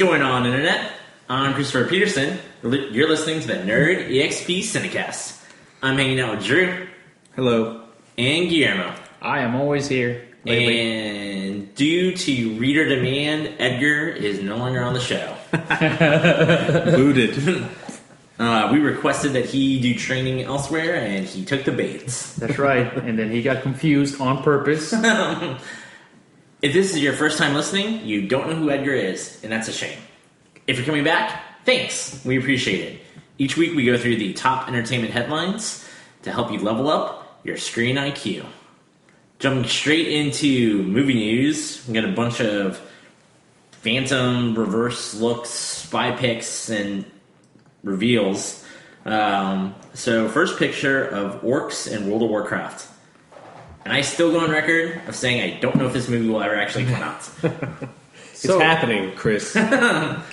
going on, Internet? I'm Christopher Peterson. You're listening to the Nerd EXP Cinecast. I'm hanging out with Drew. Hello. And Guillermo. I am always here. And due to reader demand, Edgar is no longer on the show. Booted. We requested that he do training elsewhere, and he took the baits. That's right. And then he got confused on purpose. If this is your first time listening, you don't know who Edgar is, and that's a shame. If you're coming back, thanks. We appreciate it. Each week we go through the top entertainment headlines to help you level up your screen IQ. Jumping straight into movie news, we got a bunch of phantom reverse looks, spy pics, and reveals. So first picture of orcs in World of Warcraft. And I still go on record of saying I don't know if this movie will ever actually come out. It's happening, Chris. All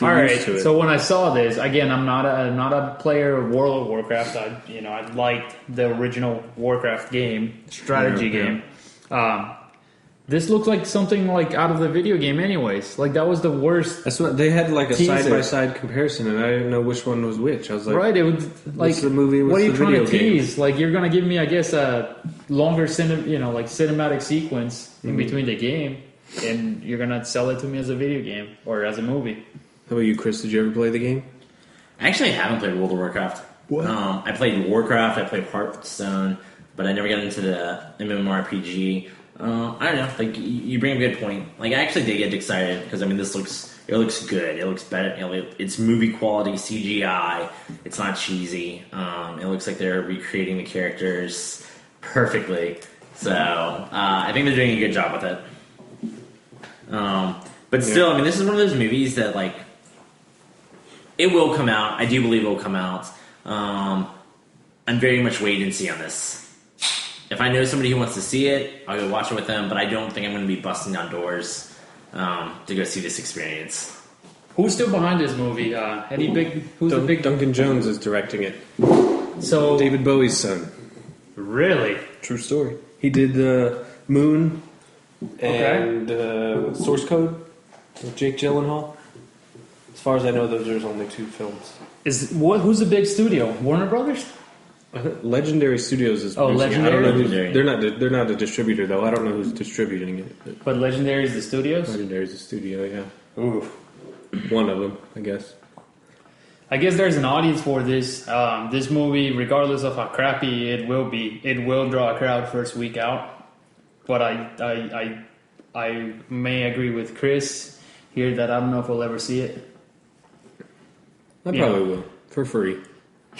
right. So when I saw this, again, I'm not a player of World of Warcraft. I liked the original Warcraft game, strategy game. This looks like something like out of the video game, anyways. Like that was the worst. That's what they had, like a teaser. side-by-side comparison, and I didn't know which one was which. I was like, right? It was like, what's the movie? What's what are you the trying to video game? tease? Like you're gonna give me, I guess, a longer cinematic sequence in between the game, and you're gonna sell it to me as a video game or as a movie. How about you, Chris? Did you ever play the game? I actually haven't played World of Warcraft. What? I played Warcraft, I played Hearthstone, but I never got into the MMORPG. I don't know. Like you bring up a good point. Like I actually did get excited because this looks good. It looks better. It's movie quality CGI. It's not cheesy. It looks like they're recreating the characters perfectly. So I think they're doing a good job with it. But still, this is one of those movies that it will come out. I do believe it will come out. I'm very much wait and see on this. If I know somebody who wants to see it, I'll go watch it with them, but I don't think I'm going to be busting down doors to go see this experience. Who's still behind this movie? Who's the big? Duncan Jones is directing it. So David Bowie's son. Really? True story. He did Moon and Source Code with Jake Gyllenhaal. As far as I know, there's only 2 films. Who's the big studio? Warner Brothers? Legendary Studios is producing. Legendary? I don't know they're not a distributor though. I don't know who's distributing it. But Legendary is the studios? Legendary is the studio, yeah. Ooh. One of them, I guess. I guess there's an audience for this. This movie, regardless of how crappy it will be, it will draw a crowd first week out. But I may agree with Chris here that I don't know if we'll ever see it. I probably will for free.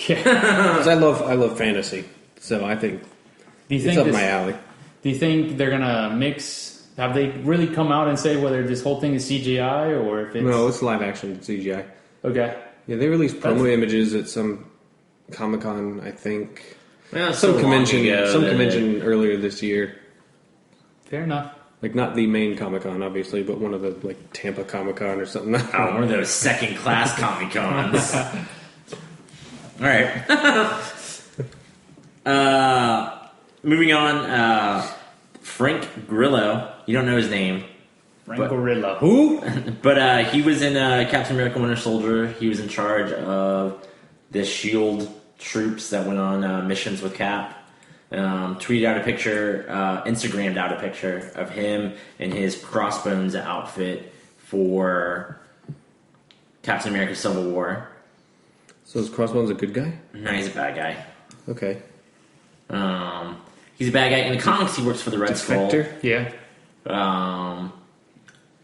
Yeah, because I love fantasy, so I think it's up my alley. Do you think they're gonna mix? Have they really come out and say whether this whole thing is CGI or if it's no? It's live action CGI. Okay. Yeah, they released promo images at some Comic-Con, I think. Well, some convention earlier this year. Fair enough. Like not the main Comic-Con, obviously, but one of the Tampa Comic-Con or something. One of those second-class Comic-Cons. All right. Moving on. Frank Grillo. You don't know his name. Frank Grillo. Who? But he was in Captain America: Winter Soldier. He was in charge of the SHIELD troops that went on missions with Cap. Tweeted out a picture, Instagrammed out a picture of him in his Crossbones outfit for Captain America: Civil War. So is Crossbones a good guy? No, he's a bad guy. Okay. He's a bad guy. In the comics, he works for the Red Skull. Yeah.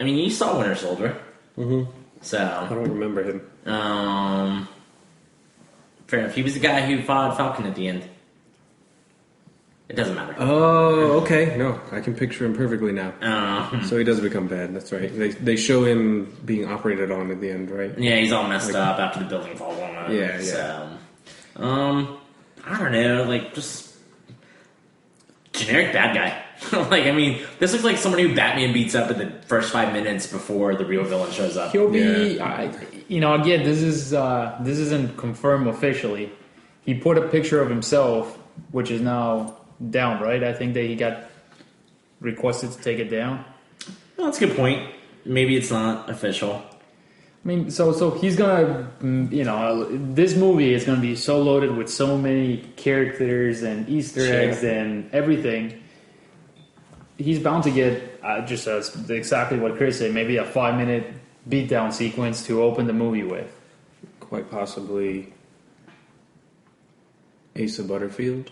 You saw Winter Soldier. Mm-hmm. So I don't remember him. Fair enough. He was the guy who fought Falcon at the end. It doesn't matter. Oh, okay. No, I can picture him perfectly now. So he does become bad. That's right. They show him being operated on at the end, right? Yeah, he's all messed up after the building falls on him. Yeah. So, I don't know, just generic bad guy. This looks like somebody who Batman beats up in the first 5 minutes before the real villain shows up. He'll be, again, this isn't confirmed officially. He put a picture of himself, which is now down, right? I think that he got requested to take it down. Well, that's a good point. Maybe it's not official. I mean, so he's gonna, this movie is gonna be so loaded with so many characters and Easter eggs and everything. He's bound to get just exactly what Chris said, maybe a 5-minute beatdown sequence to open the movie with. Quite possibly Asa Butterfield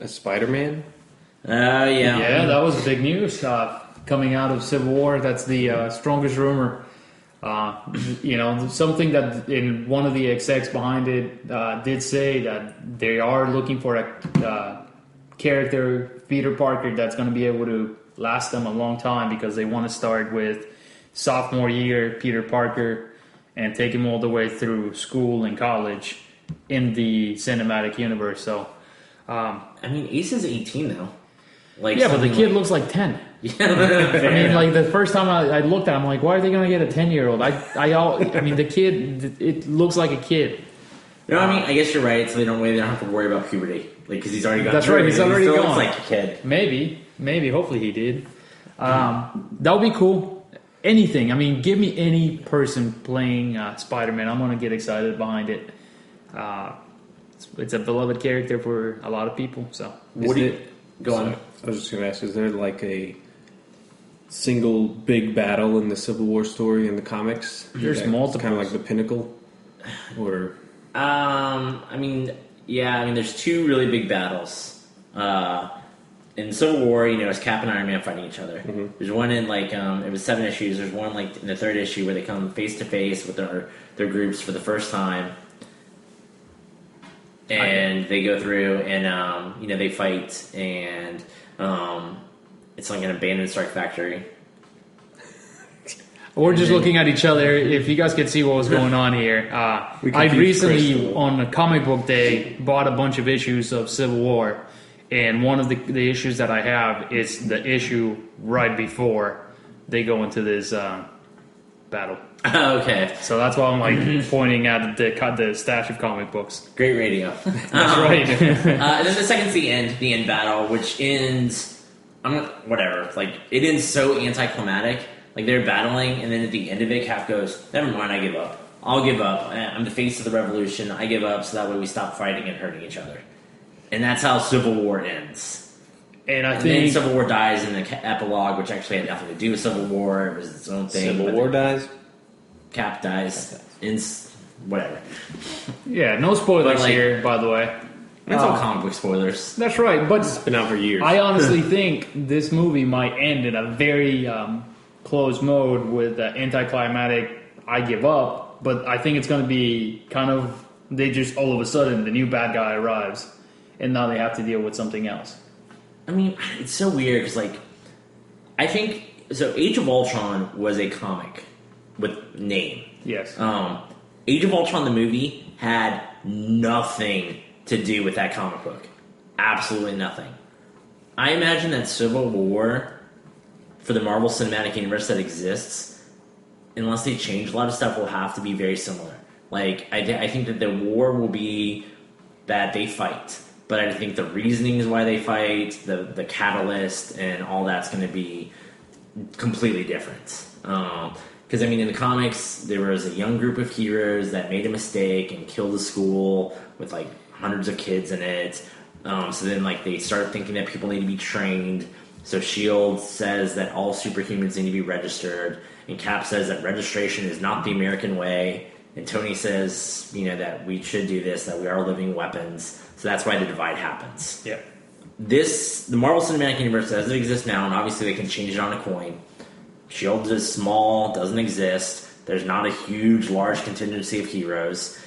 as Spider-Man. Yeah. Yeah, that was big news coming out of Civil War. That's the strongest rumor. Something that in one of the execs behind it did say that they are looking for a character, Peter Parker, that's going to be able to last them a long time because they want to start with sophomore year Peter Parker and take him all the way through school and college in the cinematic universe. So, Ace is 18 though. But the kid looks like 10. Yeah, the first time I looked at him, I'm like, why are they going to get a 10-year-old? The kid, it looks like a kid. I guess you're right. So they don't have to worry about puberty, because he's already got. That's right. He's already gone. Looks like a kid. Maybe. Hopefully he did. That would be cool. Anything. Give me any person playing Spider-Man. I'm going to get excited behind it. It's a beloved character for a lot of people. So go on? I was just going to ask: is there like a single big battle in the Civil War story in the comics? There's multiple. Kind of like the pinnacle, or. There's two really big battles. In Civil War, it's Cap and Iron Man fighting each other. Mm-hmm. There's one in it was 7 issues. There's one in the 3rd issue where they come face to face with their groups for the first time, and they go through and they fight, and it's like an abandoned Stark factory. We're just looking at each other. If you guys could see what was going on here, I recently, on a comic book day, bought a bunch of issues of Civil War, and one of the issues that I have is the issue right before they go into this battle. Okay. So that's why I'm pointing at the stash of comic books. Great radio. That's right. And then the second's the end battle, which ends, it ends so anticlimactic. They're battling, and then at the end of it, Cap goes, never mind, I give up. I'll give up. I'm the face of the revolution. I give up, so that way we stop fighting and hurting each other. And that's how Civil War ends. And I think then Civil War dies in the epilogue, which actually had nothing to do with Civil War. It was its own thing. Civil War dies? Cap dies. Whatever. Yeah, no spoilers here, by the way. It's all comic book spoilers. That's right, but it's been out for years. I honestly think this movie might end in a very... closed mode with anticlimactic I give up, but I think it's going to be kind of they just all of a sudden the new bad guy arrives and now they have to deal with something else. It's so weird because I think so Age of Ultron was a comic with name. Yes. Age of Ultron the movie had nothing to do with that comic book. Absolutely nothing. I imagine that Civil War for the Marvel Cinematic Universe that exists, unless they change a lot of stuff, will have to be very similar. I think that the war will be that they fight, but I think the reasonings why they fight, the catalyst, and all that's going to be completely different. Because, in the comics, there was a young group of heroes that made a mistake and killed a school with, hundreds of kids in it. So then, they started thinking that people need to be trained. So S.H.I.E.L.D. says that all superhumans need to be registered, and Cap says that registration is not the American way, and Tony says, that we should do this, that we are living weapons, so that's why the divide happens. Yeah. The Marvel Cinematic Universe as it exists now, and obviously they can change it on a coin. S.H.I.E.L.D. is small, doesn't exist, there's not a huge, large contingency of heroes,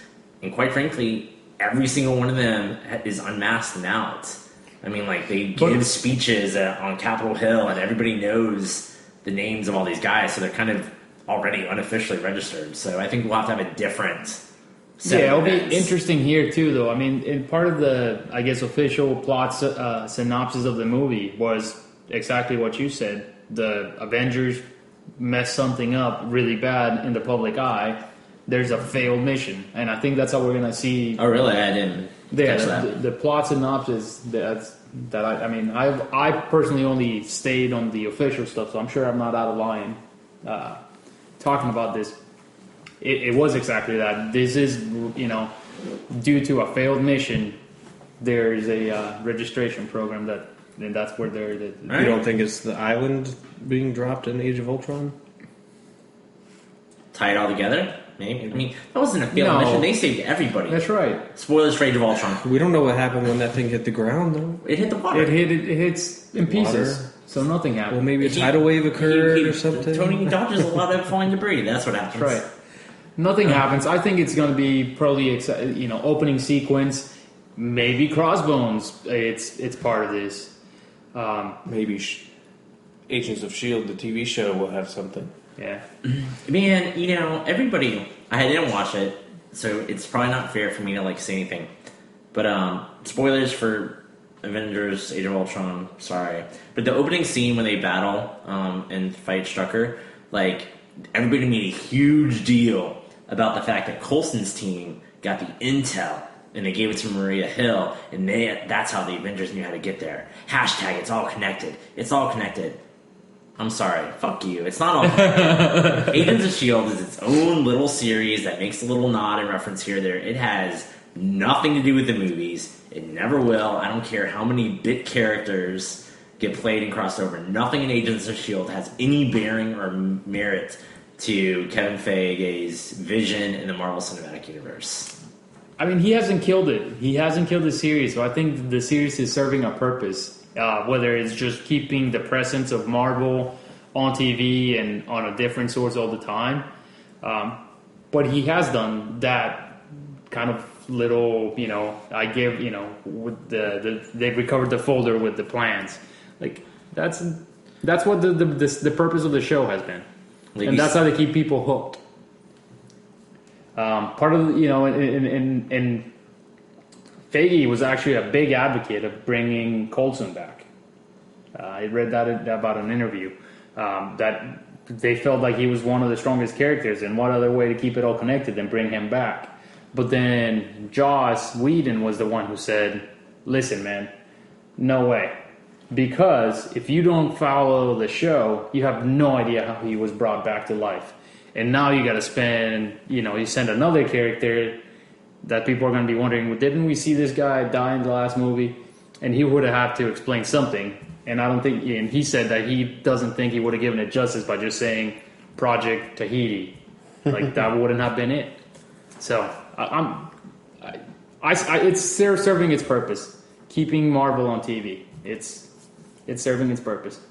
and quite frankly, every single one of them is unmasked and out. They give speeches on Capitol Hill, and everybody knows the names of all these guys, so they're kind of already unofficially registered. So I think we'll have to have a different set of events. It'll be interesting here, too, though. In part of the, official plot synopsis of the movie was exactly what you said. The Avengers messed something up really bad in the public eye. There's a failed mission, and I think that's how we're going to see... Oh, really? I didn't... The plot synopsis I personally only stayed on the official stuff, so I'm sure I'm not out of line talking about this. it was exactly that. This is, due to a failed mission, there's a registration program and that's where they're. You don't think it's the island being dropped in Age of Ultron? Tie it all together? Maybe. I mean, that wasn't a failed mission. They saved everybody. That's right. Spoilers for Age of Ultron. We don't know what happened when that thing hit the ground, though. It hit the water. It hits in pieces, so nothing happened. Well, maybe a tidal wave occurred or something. Tony dodges a lot of falling debris. That's what happens. That's right. Nothing happens. I think it's going to be probably opening sequence. Maybe Crossbones. It's part of this. Maybe Agents of S.H.I.E.L.D., the TV show, will have something. Yeah. Man, everybody... I didn't watch it, so it's probably not fair for me to, say anything. But, spoilers for Avengers Age of Ultron, sorry. But the opening scene when they battle and fight Strucker, everybody made a huge deal about the fact that Coulson's team got the intel, and they gave it to Maria Hill, and that's how the Avengers knew how to get there. Hashtag, it's all connected. It's all connected. I'm sorry. Fuck you. It's not all connected. Agents of S.H.I.E.L.D. is its own little series that makes a little nod and reference here or there. It has nothing to do with the movies. It never will. I don't care how many bit characters get played and crossed over. Nothing in Agents of S.H.I.E.L.D. has any bearing or merit to Kevin Feige's vision in the Marvel Cinematic Universe. I mean, he hasn't killed it. He hasn't killed the series, so I think the series is serving a purpose. Whether it's just keeping the presence of Marvel on TV and on a different source all the time. But he has done that kind of little, I give, with they've recovered the folder with the plans. That's what the purpose of the show has been. And that's how they keep people hooked. Part of, and Feige was actually a big advocate of bringing Coulson back. I read that about an interview that they felt like he was one of the strongest characters, and what other way to keep it all connected than bring him back? But then Joss Whedon was the one who said, "Listen, man, no way, because if you don't follow the show, you have no idea how he was brought back to life, and now you got to spend, you send another character." That people are going to be wondering, well, didn't we see this guy die in the last movie? And he would have to explain something. And I don't think, and he said that he doesn't think he would have given it justice by just saying Project Tahiti. That wouldn't have been it. So it's serving its purpose. Keeping Marvel on TV. It's serving its purpose.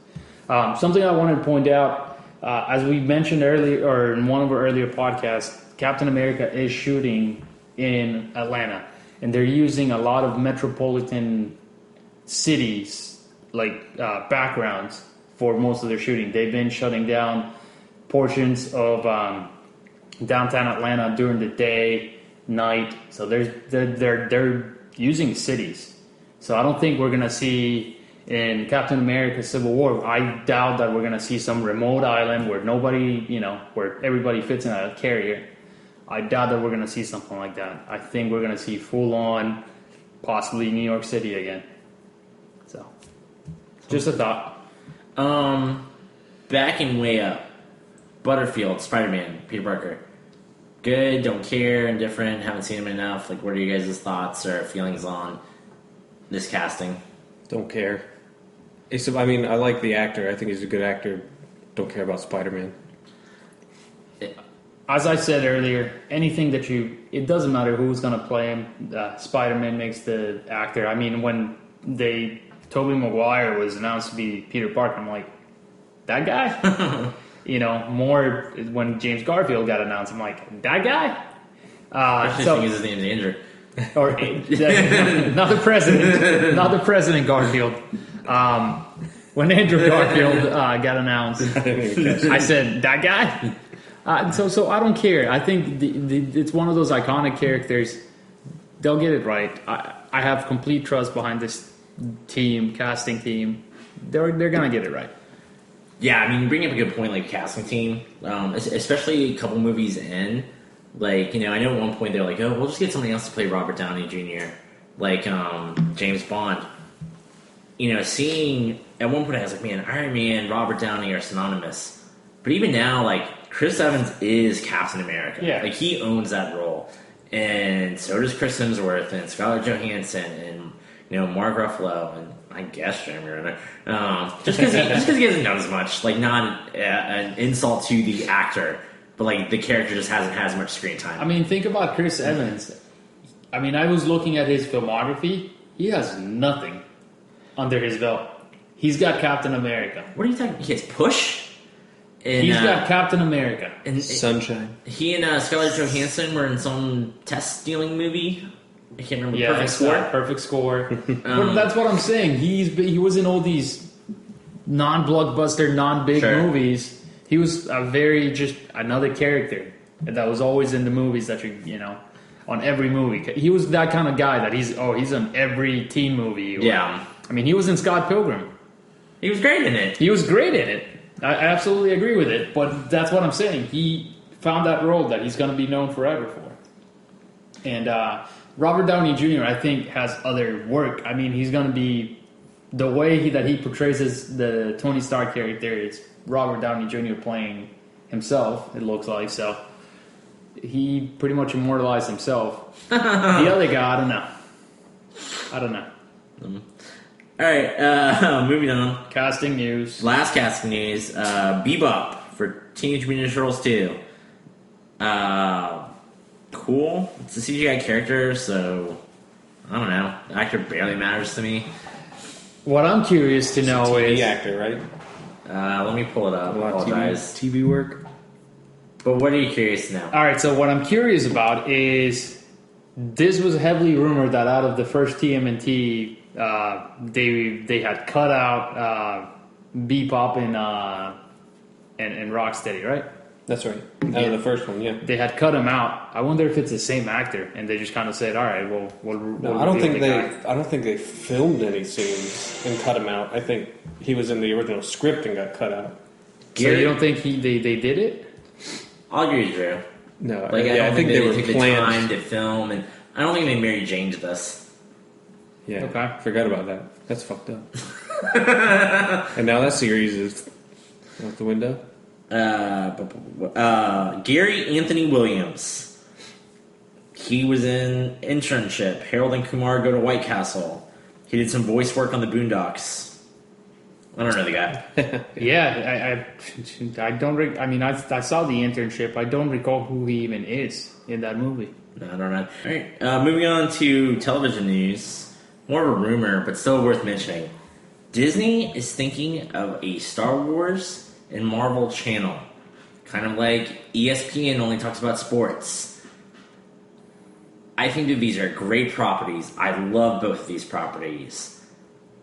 Something I wanted to point out, as we mentioned earlier, or in one of our earlier podcasts, Captain America is shooting in Atlanta, and they're using a lot of metropolitan cities backgrounds for most of their shooting. They've been shutting down portions of downtown Atlanta during the day, night. So they're using cities. So I don't think we're gonna see in Captain America: Civil War. I doubt that we're gonna see some remote island where nobody, where everybody fits in a carrier. I doubt that we're going to see something like that. I think we're going to see full-on, possibly New York City again. So, just a thought. Backing way up. Butterfield, Spider-Man, Peter Parker. Good, don't care, indifferent, haven't seen him enough. What are you guys' thoughts or feelings on this casting? Don't care. I like the actor. I think he's a good actor. Don't care about Spider-Man. As I said earlier, anything that it doesn't matter who's going to play him. Spider-Man makes the actor. I mean, when Tobey Maguire was announced to be Peter Parker, I'm like, that guy? More when James Garfield got announced, I'm like, that guy? His name's Andrew. Or not the president Garfield. When Andrew Garfield got announced, I said, that guy? So I don't care. I think it's one of those iconic characters. They'll get it right. I have complete trust behind this casting team. They're gonna get it right. Yeah, you bring up a good point, casting team, especially a couple movies in. I know at one point they're like, oh, we'll just get somebody else to play Robert Downey Jr., James Bond. Seeing at one point I was like, man, Iron Man, Robert Downey are synonymous. But even now, Chris Evans is Captain America. Yeah. Like, he owns that role. And so does Chris Hemsworth and Scarlett Johansson and, Mark Ruffalo and I guess Jeremy Renner. Just because he hasn't done as much. Like, not an insult to the actor, but, like, the character just hasn't had as much screen time. I mean, think about Chris Evans. I mean, I was looking at his filmography. He has nothing under his belt. He's got Captain America. What are you talking? He has Push. He's got Captain America. And Sunshine. He and Scarlett Johansson were in some test stealing movie. I can't remember. Yeah, Perfect Score. But that's what I'm saying. He was in all these non-blockbuster, non-big movies. He was just another character that was always in the movies that on every movie. He was that kind of guy that he's on every teen movie. Yeah. I mean, he was in Scott Pilgrim. He was great in it. He was great in it. I absolutely agree with it. But that's what I'm saying. He found that role that he's going to be known forever for. And Robert Downey Jr., I think, has other work. I mean, he's going to be... The way that he portrays the Tony Stark character is Robert Downey Jr. playing himself, it looks like. So he pretty much immortalized himself. The other guy, I don't know. All right, moving on. Casting news. Last casting news. Bebop for Teenage Mutant Ninja Turtles 2. Cool. It's a CGI character, so I don't know. The actor barely matters to me. What I'm curious to know is... actor, right? Let me pull it up. I apologize. TV work. But what are you curious to know? All right, so what I'm curious about is this was heavily rumored that out of the first TMNT, they had cut out Bebop and Rocksteady, right? That's right. Out of the first one, yeah. They had cut him out. I wonder if it's the same actor, and they just kind of said, "All right, we'll I don't think they filmed any scenes and cut him out. I think he was in the original script and got cut out. So you don't think they did it? I'll agree with Drew. No, I don't think they took the time to film, and I don't think they Mary Jane to this. Yeah, okay. Forgot about that. That's fucked up. And now that series is out the window. Gary Anthony Williams. He was in Internship. Harold and Kumar Go to White Castle. He did some voice work on the Boondocks. I don't know the guy. Yeah, I don't. I saw the Internship. I don't recall who he even is in that movie. No, I don't know. All right, moving on to television news. More of a rumor, but still worth mentioning. Disney is thinking of a Star Wars and Marvel channel. Kind of like ESPN only talks about sports. I think that these are great properties. I love both of these properties.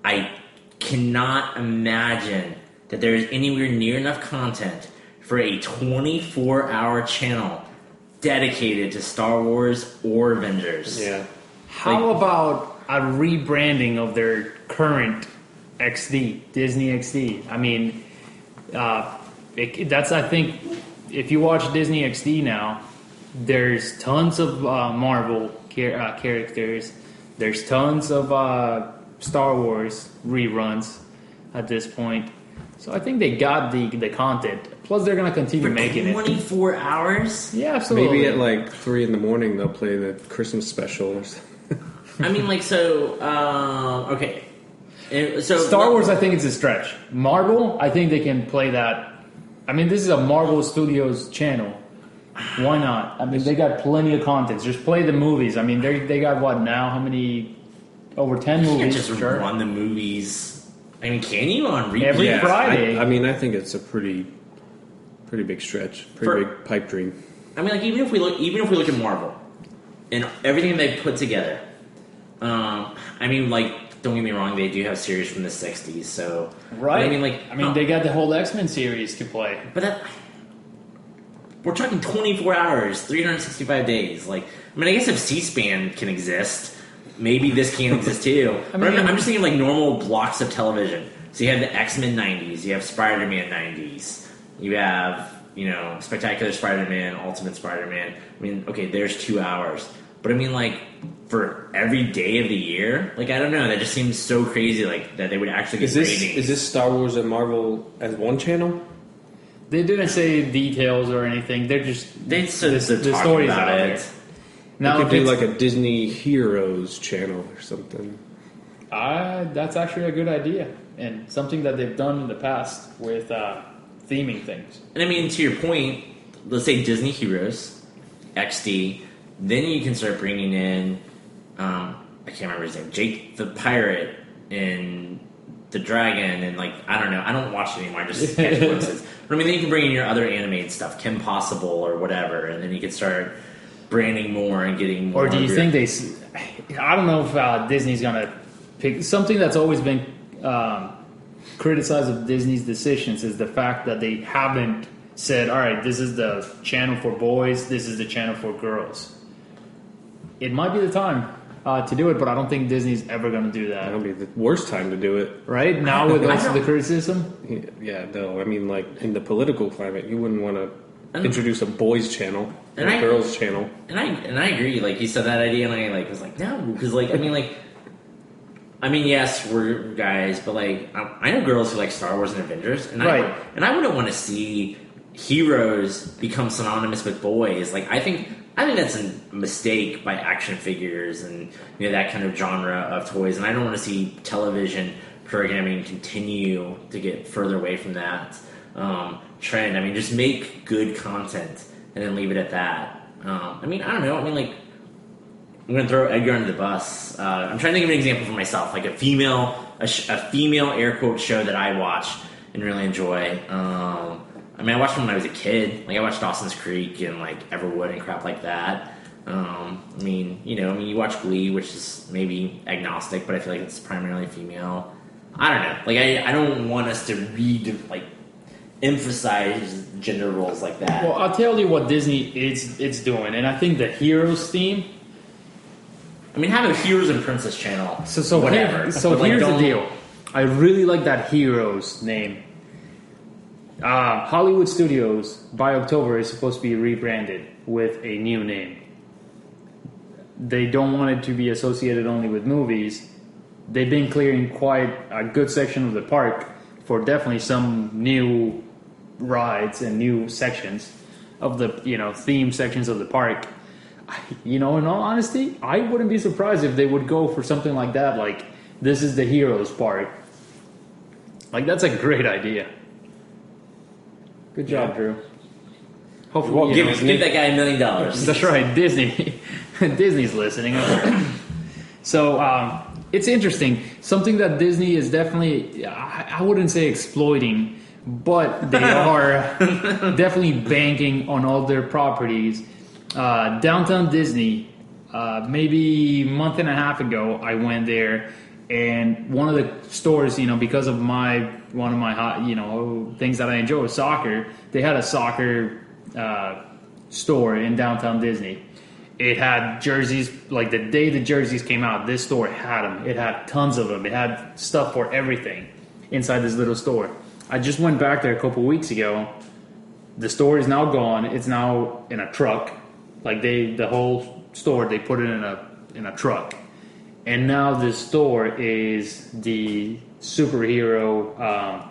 I cannot imagine that there is anywhere near enough content for a 24-hour channel dedicated to Star Wars or Avengers. Yeah. How about a rebranding of their current XD, Disney XD? I mean, that's, I think, if you watch Disney XD now, there's tons of Marvel characters. There's tons of Star Wars reruns at this point. So I think they got the content. Plus, they're going to continue making 24 hours? Yeah, absolutely. Maybe at like 3 a.m. they'll play the Christmas special or something. I mean, like, so, okay. So Star Wars, I think it's a stretch. Marvel, I think they can play that. I mean, this is a Marvel Studios channel. Why not? I mean, they got plenty of content. Just play the movies. I mean, they got what now? How many? Over 10 movies. You can't just run the movies. I mean, can you on repeat? Every Friday. I think it's a pretty big stretch. Big pipe dream. I mean, like even if we look at Marvel and everything they put together. I mean, like, don't get me wrong, they do have series from the 60s, so... Right. I mean, they got the whole X-Men series to play. But we're talking 24 hours, 365 days. Like, I mean, I guess if C-SPAN can exist, maybe this can exist too. I'm just thinking, like, normal blocks of television. So you have the X-Men 90s, you have Spider-Man 90s, you have, Spectacular Spider-Man, Ultimate Spider-Man. I mean, okay, there's 2 hours. But I mean, like, for every day of the year, like, I don't know, that just seems so crazy, like, that they would actually get ratings. Is this Star Wars and Marvel as one channel? They didn't say details or anything. They're just the stories out there. Now it could be like a Disney Heroes channel or something. That's actually a good idea, and something that they've done in the past with theming things. And I mean, to your point, let's say Disney Heroes, XD, then you can start bringing in, I can't remember his name, Jake the Pirate and the Dragon, and like, I don't know, I don't watch it anymore, I just catch glimpses. But I mean, then you can bring in your other animated stuff, Kim Possible or whatever, and then you can start branding more and getting more. Or do you think I don't know if Disney's going to pick something that's always been criticized of Disney's decisions is the fact that they haven't said, all right, this is the channel for boys, this is the channel for girls. It might be the time to do it, but I don't think Disney's ever going to do that. That'll be the worst time to do it. Right? Now with also the criticism? Yeah, no. I mean, like, in the political climate, you wouldn't want to introduce a boys channel and a girls channel. And I agree. Like, he said that idea, and I was like, no. Because, like, I mean, yes, we're guys, but, like, I know girls who like Star Wars and Avengers, and right. I wouldn't want to see heroes become synonymous with boys. Like, I think that's a mistake by action figures and that kind of genre of toys, and I don't want to see television programming continue to get further away from that trend. I mean, just make good content and then leave it at that. I mean, I don't know. I mean, like, I'm going to throw Edgar under the bus. I'm trying to think of an example for myself, like a female air quote show that I watch and really enjoy. I mean, I watched them when I was a kid. Like, I watched Dawson's Creek and, like, Everwood and crap like that. I mean, you watch Glee, which is maybe agnostic, but I feel like it's primarily female. I don't know. Like, I don't want us to emphasize gender roles like that. Well, I'll tell you what Disney is doing, and I think the Heroes theme. I mean, have a Heroes and Princess channel. So whatever. Here's the deal. I really like that Heroes name. Hollywood Studios, by October, is supposed to be rebranded with a new name. They don't want it to be associated only with movies. They've been clearing quite a good section of the park for definitely some new rides and new sections of the, theme sections of the park. In all honesty, I wouldn't be surprised if they would go for something like that, like, this is the Heroes Park. Like, that's a great idea. Good job, Drew. Hopefully, give that guy $1 million. That's right, Disney. Disney's listening. So it's interesting. Something that Disney is definitely, I wouldn't say exploiting, but they are definitely banking on all their properties. Downtown Disney, maybe a month and a half ago, I went there, and one of the stores, because of one of my things that I enjoy was soccer. They had a soccer store in downtown Disney. It had jerseys. Like, the day the jerseys came out, this store had them. It had tons of them. It had stuff for everything inside this little store. I just went back there a couple weeks ago. The store is now gone. It's now in a truck. Like, the whole store, they put it in a truck. And now this store is the superhero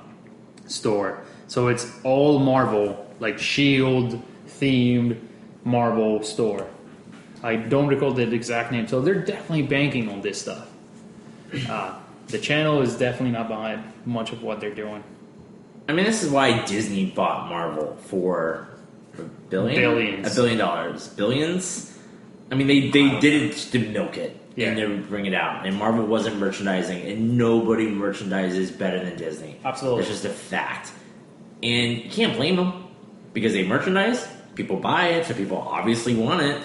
store. So it's all Marvel, like Shield themed Marvel store. I don't recall the exact name. So they're definitely banking on this stuff. The channel is definitely not behind much of what they're doing. I mean, this is why Disney bought Marvel for Billions. $1 billion. Billions? I mean, they did it to milk it. Yeah. And to bring it out. And Marvel wasn't merchandising, and nobody merchandises better than Disney. Absolutely. It's just a fact. And you can't blame them, because they merchandise, people buy it, so people obviously want it.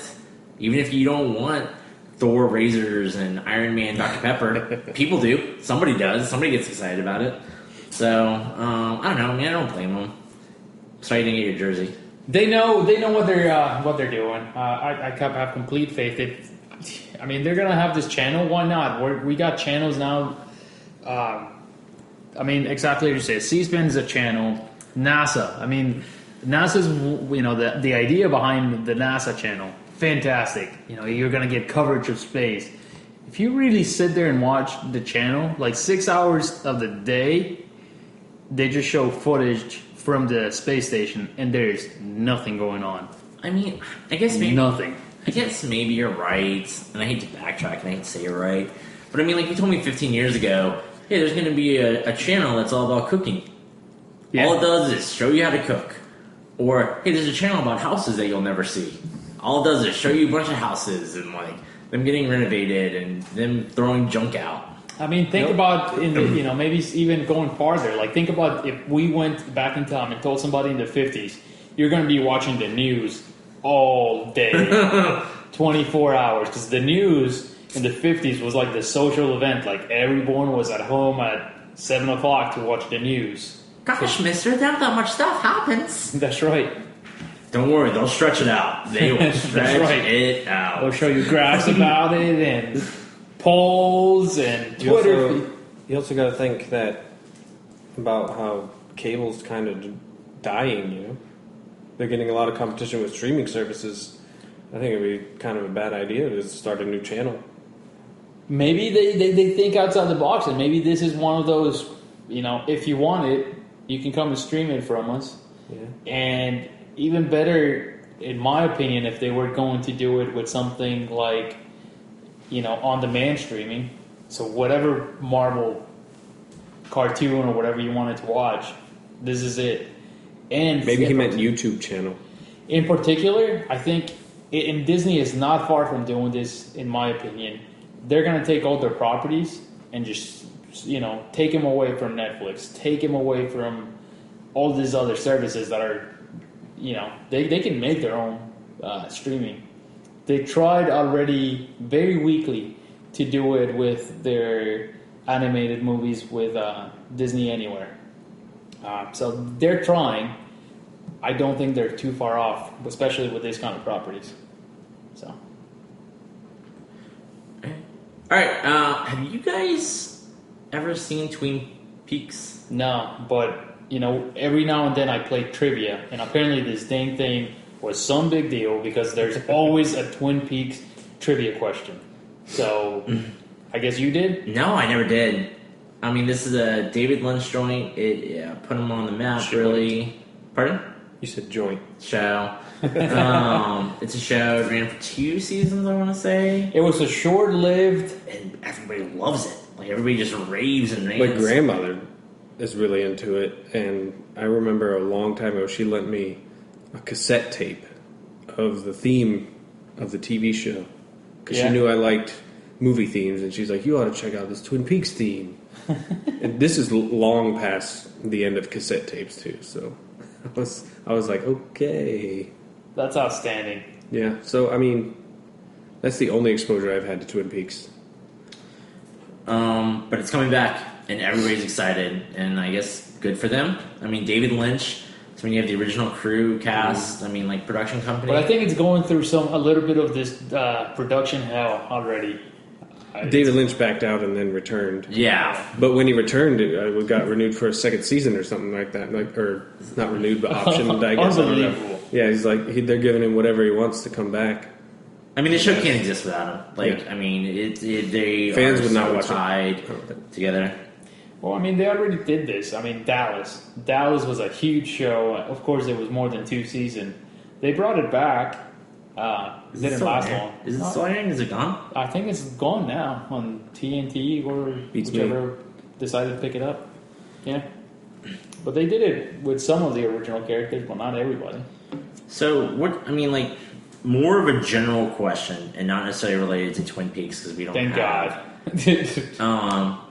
Even if you don't want Thor razors and Iron Man Dr. Pepper, people do. Somebody does. Somebody gets excited about it. So, I don't know. I mean, I don't blame them. Sorry you didn't get your jersey. They know what they're doing. I have complete faith. They're gonna have this channel. Why not? We got channels now. Exactly as you say. C-SPAN is a channel. NASA. NASA's the idea behind the NASA channel. Fantastic. You're gonna get coverage of space. If you really sit there and watch the channel, like 6 hours of the day, they just show footage from the space station, and there's nothing going on. I mean, I guess maybe Nothing. I guess maybe you're right, and I hate to backtrack, and I hate to say you're right, but I mean, like you told me 15 years ago, hey, there's going to be a channel that's all about cooking. Yeah. All it does is show you how to cook, or hey, there's a channel about houses that you'll never see. All it does is show you a bunch of houses and like them getting renovated and them throwing junk out. I mean, think about maybe even going farther. Like, think about if we went back in time and told somebody in the 50s, you're going to be watching the news all day, 24 hours. Because the news in the 50s was like the social event. Like, everyone was at home at 7 o'clock to watch the news. Gosh, mister, not that much stuff happens. That's right. Don't worry, they'll stretch it out. They will stretch it out. They'll show you graphs about it and polls and Twitter. You also got to think that about how cable's kind of dying, you know? They're getting a lot of competition with streaming services. I think it would be kind of a bad idea to start a new channel. Maybe they think outside the box, and maybe this is one of those, if you want it, you can come and stream it from us. Yeah. And even better, in my opinion, if they were going to do it with something like, on-demand streaming. So whatever Marvel cartoon or whatever you wanted to watch, this is it. And maybe he meant YouTube channel. In particular, I think, and Disney is not far from doing this, in my opinion. They're going to take all their properties and just, take them away from Netflix, take them away from all these other services that are, they can make their own streaming. They tried already very weakly to do it with their animated movies with Disney Anywhere. So they're trying. I don't think they're too far off, especially with these kind of properties. So, all right. Have you guys ever seen Twin Peaks? No, but every now and then I play trivia, and apparently this dang thing was some big deal because there's always a Twin Peaks trivia question. So, I guess you did? No, I never did. I mean, this is a David Lynch joint. It put him on the map, really. Pardon? You said joint. Show. It's a show. It ran for 2 seasons, I want to say. It was a short-lived... And everybody loves it. Like, everybody just raves and raves. My grandmother is really into it, and I remember a long time ago she lent me a cassette tape of the theme of the TV show. Because she knew I liked movie themes, and she's like, you ought to check out this Twin Peaks theme. And this is long past the end of cassette tapes, too, so I was like, okay. That's outstanding. Yeah, so, I mean, that's the only exposure I've had to Twin Peaks. But it's coming back, and everybody's excited, and I guess good for them. I mean, David Lynch, so when you have the original crew, cast, I mean, like, production company. But I think it's going through a little bit of this production hell already. David Lynch backed out and then returned. Yeah. But when he returned, it got renewed for a second season or something like that. Or not renewed, but optioned, I guess. Unbelievable. Yeah, he's like, they're giving him whatever he wants to come back. I mean, the show can't exist without him. Like, I mean, they fans are would not so watch tied it together. Well, I mean, they already did this. I mean, Dallas. Dallas was a huge show. Of course, it was more than 2 seasons. They brought it back. Didn't last long. Is it still airing? Is it gone? I think it's gone now on TNT or whichever decided to pick it up. Yeah. But they did it with some of the original characters, but not everybody. So, more of a general question, and not necessarily related to Twin Peaks, because we don't Thank God.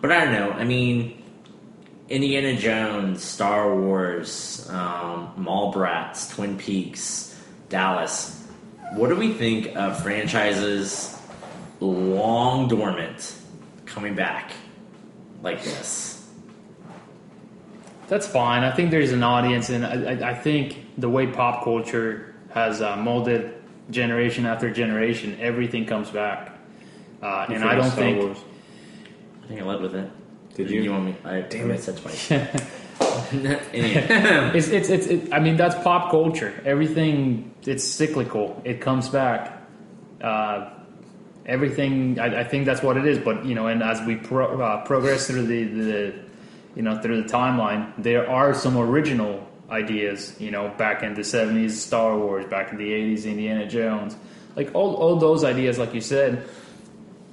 But I don't know. I mean, Indiana Jones, Star Wars, Mallrats, Twin Peaks, Dallas. What do we think of franchises long dormant coming back like this? That's fine. I think there's an audience, and I think the way pop culture has molded generation after generation, everything comes back. And I don't think... Wars. I think I led with it. Did you? You want me? Damn it, said twice. I mean, that's pop culture. Everything, it's cyclical. It comes back. Everything, I think that's what it is. But, and as we progress through the through the timeline, there are some original ideas. Back in the 70s, Star Wars. Back in the 80s, Indiana Jones. Like all those ideas, like you said,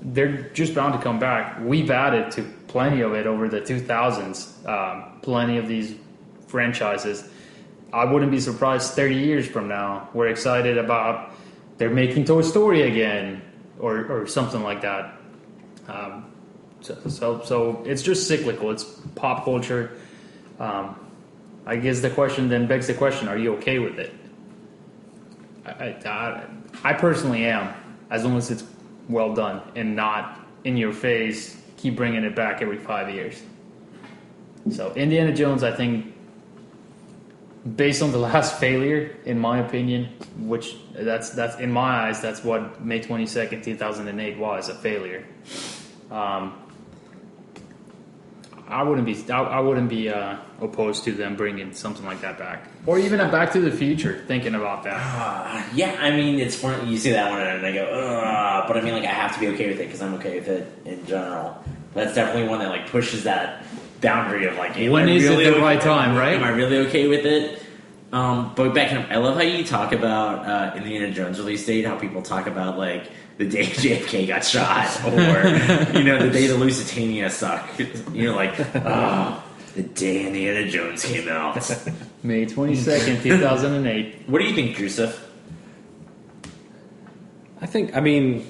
they're just bound to come back. We've added to plenty of it over the 2000s. Plenty of these franchises. I wouldn't be surprised 30 years from now we're excited about they're making Toy Story again or something like that. So it's just cyclical. It's pop culture. I guess the question then begs the question: are you okay with it? I personally am, as long as it's well done and not in your face. Keep bringing it back every 5 years. So Indiana Jones, I think, based on the last failure, in my opinion, which that's in my eyes, that's what May 22nd, 2008 was, a failure. I wouldn't be opposed to them bringing something like that back, or even a Back to the Future. Thinking about that, yeah, I mean, it's funny you say that one and I go, but I mean, like, I have to be okay with it because I'm okay with it in general. That's definitely one that like pushes that boundary of like, when is it the right time, right? Am I really okay with it? But back in, I love how you talk about Indiana Jones release date, how people talk about like the day JFK got shot, or the day the Lusitania sucked. Like the day Indiana Jones came out, May 22nd, 2008. What do you think, Joseph? I mean,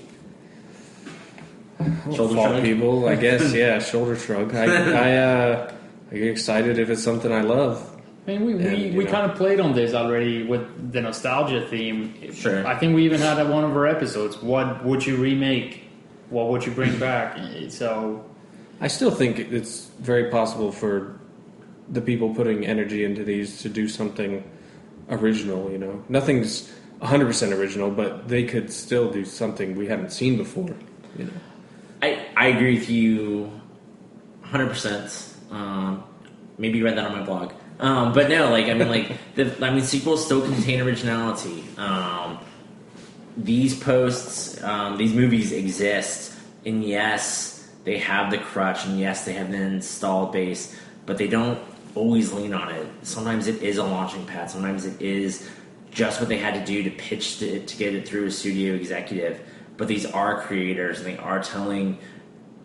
shoulder shrug, people. I guess, yeah, shoulder shrug. I get excited if it's something I love. I mean, we kind of played on this already with the nostalgia theme. Sure. I think we even had one of our episodes. What would you remake? What would you bring back? So, I still think it's very possible for the people putting energy into these to do something original. Nothing's 100% original, but they could still do something we haven't seen before. I agree with you 100%. Maybe you read that on my blog. But no, sequels still contain originality. These these movies exist, and yes, they have the crutch, and yes, they have the installed base, but they don't always lean on it. Sometimes it is a launching pad. Sometimes it is just what they had to do to pitch it to get it through a studio executive. But these are creators, and they are telling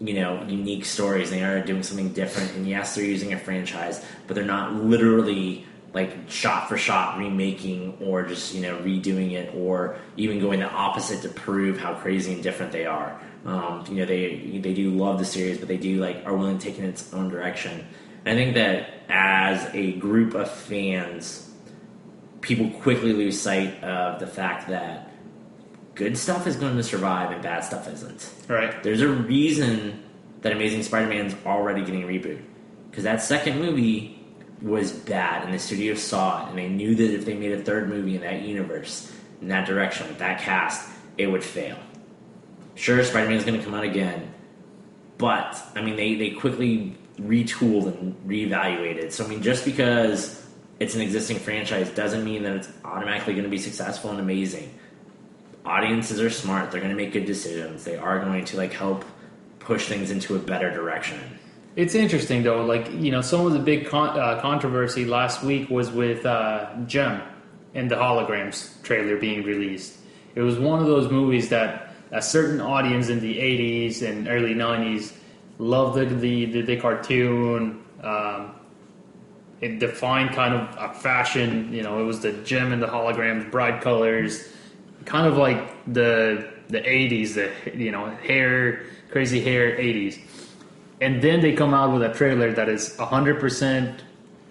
unique stories. They are doing something different, and yes, they're using a franchise, but they're not literally like shot for shot remaking or just redoing it, or even going the opposite to prove how crazy and different they are. They do love the series, but they do are willing to take it in its own direction. And I think that as a group of fans, people quickly lose sight of the fact that good stuff is going to survive and bad stuff isn't. Right. There's a reason that Amazing Spider-Man's already getting a reboot. Because that second movie was bad, and the studio saw it, and they knew that if they made a third movie in that universe, in that direction, with that cast, it would fail. Sure, Spider-Man's going to come out again, but, I mean, they quickly retooled and reevaluated. So, I mean, just because it's an existing franchise doesn't mean that it's automatically going to be successful and amazing. Audiences are smart. They're going to make good decisions. They are going to help push things into a better direction. It's interesting though. Some of the big controversy last week was with Gem and the Holograms trailer being released. It was one of those movies that a certain audience in the 80s and early 90s loved the cartoon. It defined kind of a fashion. It was the Gem and the Holograms, bright colors. Kind of like the 80s, hair, crazy hair 80s. And then they come out with a trailer that is 100%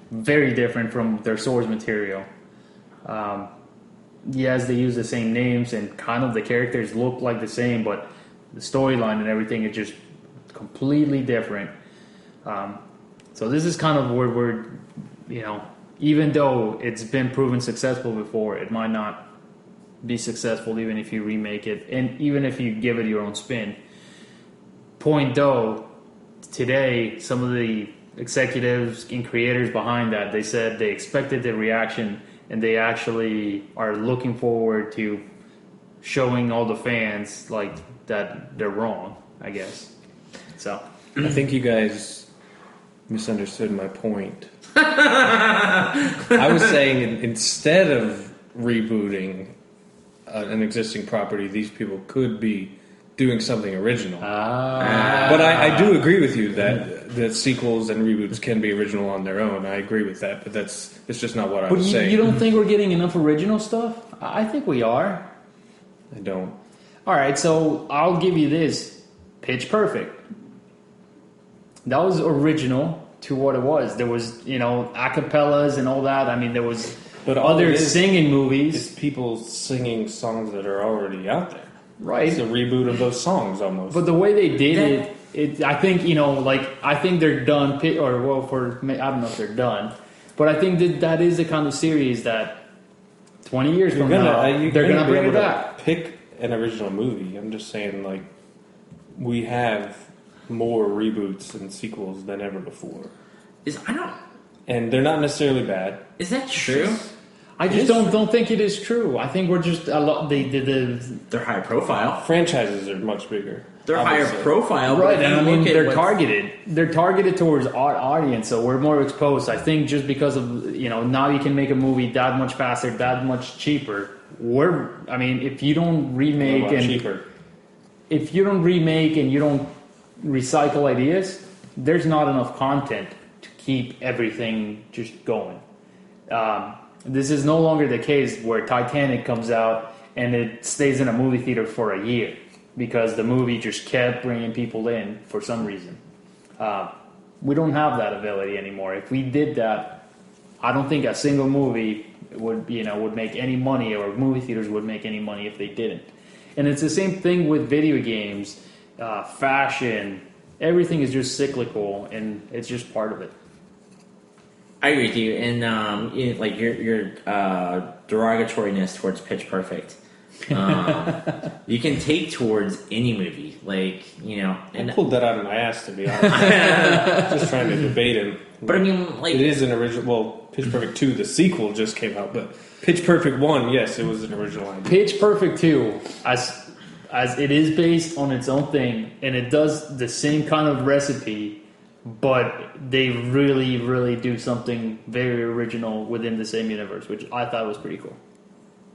very different from their source material. Yes, they use the same names and kind of the characters look like the same, but the storyline and everything is just completely different. So this is kind of where we're, even though it's been proven successful before, it might not be successful even if you remake it and even if you give it your own spin. Point though, today some of the executives and creators behind that, they said they expected the reaction and they actually are looking forward to showing all the fans that they're wrong, I guess. So I think you guys misunderstood my point. I was saying instead of rebooting an existing property, these people could be doing something original. But I do agree with you that sequels and reboots can be original on their own. I agree with that, but it's just not what I was saying. You don't think we're getting enough original stuff? I think we are. I don't. All right, so I'll give you this. Pitch Perfect. That was original to what it was. There was, acapellas and all that. I mean, there was other singing movies. It's people singing songs that are already out there. Right. It's a reboot of those songs almost. But the way they did it, I think, I think they're done, I don't know if they're done, but I think that is the kind of series that 20 years from now, they're going to bring it back. Pick an original movie. I'm just saying, we have more reboots and sequels than ever before. And they're not necessarily bad. Is that true? I just don't think it is true. I think we're just a lot. They're high profile. Franchises are much bigger. They're higher profile, right? And I mean, they're targeted. They're targeted towards our audience, so we're more exposed. I think just because of now you can make a movie that much faster, that much cheaper. If you don't remake if you don't remake and you don't recycle ideas, there's not enough content to keep everything just going. This is no longer the case where Titanic comes out and it stays in a movie theater for a year because the movie just kept bringing people in for some reason. We don't have that ability anymore. If we did that, I don't think a single movie would make any money, or movie theaters would make any money if they didn't. And it's the same thing with video games, fashion. Everything is just cyclical, and it's just part of it. I agree with you, and your derogatoriness towards Pitch Perfect, you can take towards any movie, I pulled that out of my ass, to be honest. Just trying to debate him. But I mean, it is an original. Well, Pitch Perfect 2, the sequel just came out, but Pitch Perfect 1, yes, it was an original idea. Pitch Perfect 2, as it is based on its own thing, and it does the same kind of recipe. But they really, really do something very original within the same universe, which I thought was pretty cool.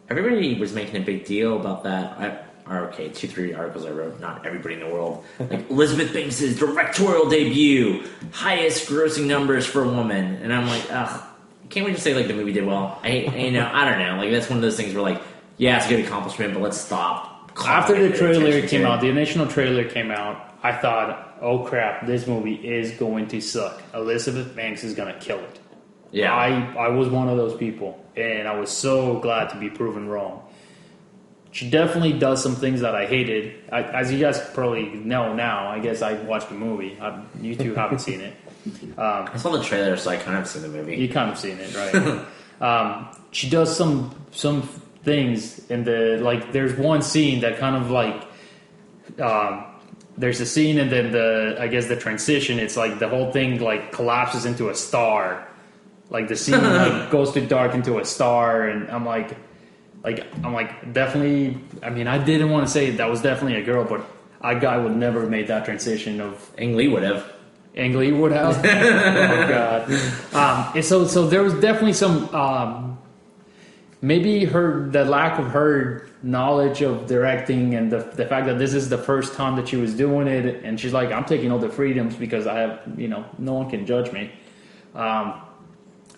Everybody was making a big deal about that. 2-3 articles I wrote, not everybody in the world. Elizabeth Banks' directorial debut, highest grossing numbers for a woman. And I'm like, ugh, can't we just say the movie did well? I don't know. That's one of those things where it's a good accomplishment, but let's stop. After the trailer came out, the initial trailer came out, I thought, oh crap, this movie is going to suck. Elizabeth Banks is going to kill it. Yeah. I was one of those people, and I was so glad to be proven wrong. She definitely does some things that I hated. As you guys probably know now, I guess I watched the movie. You two haven't seen it. I saw the trailer, so I kind of seen the movie. You kind of seen it, right? She does some things in the there's one scene that kind of there's a scene and then the transition. It's the whole thing collapses into a star. The scene goes to dark into a star, and I'm definitely. I mean, I didn't want to say that was definitely a girl, but a guy would never have made that transition. Ang Lee would have. Ang Lee would have. Oh God. So there was definitely some. Maybe the lack of her knowledge of directing and the fact that this is the first time that she was doing it, and she's I'm taking all the freedoms because I have no one can judge me.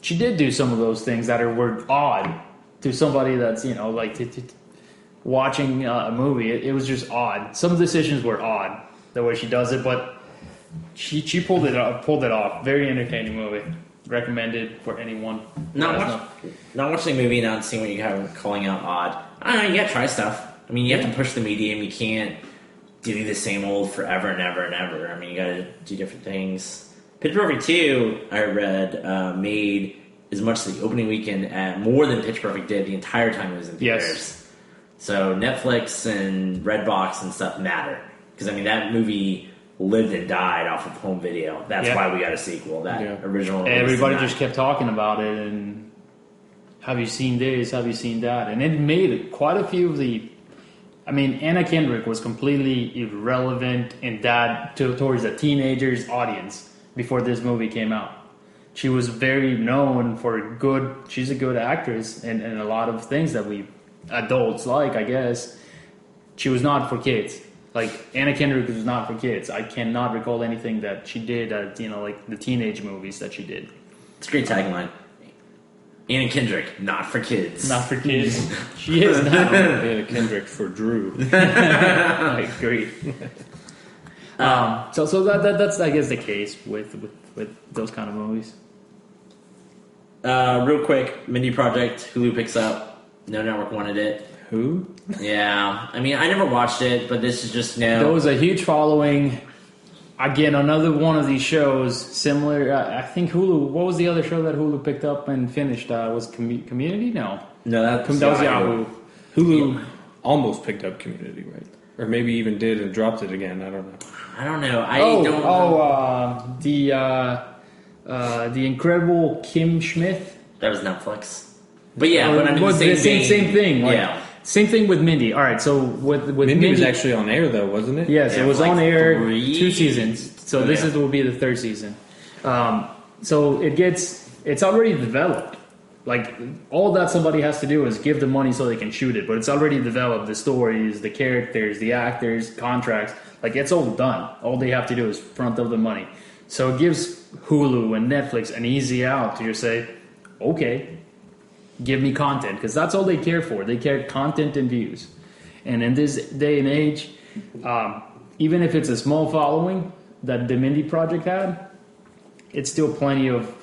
She did do some of those things that were odd to somebody that's watching a movie. It was just odd. Some decisions were odd the way she does it, but she pulled it off. Very entertaining movie. Recommended for anyone. Not watching the movie, not seeing what you have calling out odd. I don't know, you gotta try stuff. I mean, you have to push the medium. You can't do the same old forever and ever and ever. I mean, you gotta do different things. Pitch Perfect 2, I read, made as much the opening weekend at more than Pitch Perfect did the entire time it was in theaters. Yes. So Netflix and Redbox and stuff matter. Because, that movie lived and died off of home video. That's why we got a sequel. That original. Everybody just kept talking about it, and have you seen this? Have you seen that? And it made quite a few of the. Anna Kendrick was completely irrelevant in that towards the teenagers' audience before this movie came out. she was very known for she's a good actress and a lot of things that we adults like, I guess. She was not for kids. Like, Anna Kendrick was not for kids. I cannot recall anything that she did like the teenage movies that she did. It's a great tagline. Anna Kendrick, not for kids. Not for kids. She is now. Anna Kendrick for Drew. I agree. So that's I guess the case with those kind of movies. Real quick, Mindy Project, Hulu picks up. No network wanted it. Who? Yeah, I mean, I never watched it, but this is just now. There was a huge following. Again, another one of these shows similar. I think Hulu. What was the other show that Hulu picked up and finished? Was Community? No, that was Yahoo. Hulu almost picked up Community, right? Or maybe even did and dropped it again. I don't know. I don't know. The incredible Kim Schmidt. That was Netflix. But yeah, but I mean, the same thing. Like, yeah. Same thing with Mindy. All right, so with Mindy was actually on air though, wasn't it? Yes, it was like on air 2 seasons. So this will be the 3rd season. So it's already developed. Like, all that somebody has to do is give the money so they can shoot it, but it's already developed. The stories, the characters, the actors, contracts, like, it's all done. All they have to do is front up the money. So it gives Hulu and Netflix an easy out to just say, okay, give me content, because that's all they care for. They care content and views. And in this day and age, even if it's a small following that the Mindy Project had, it's still plenty of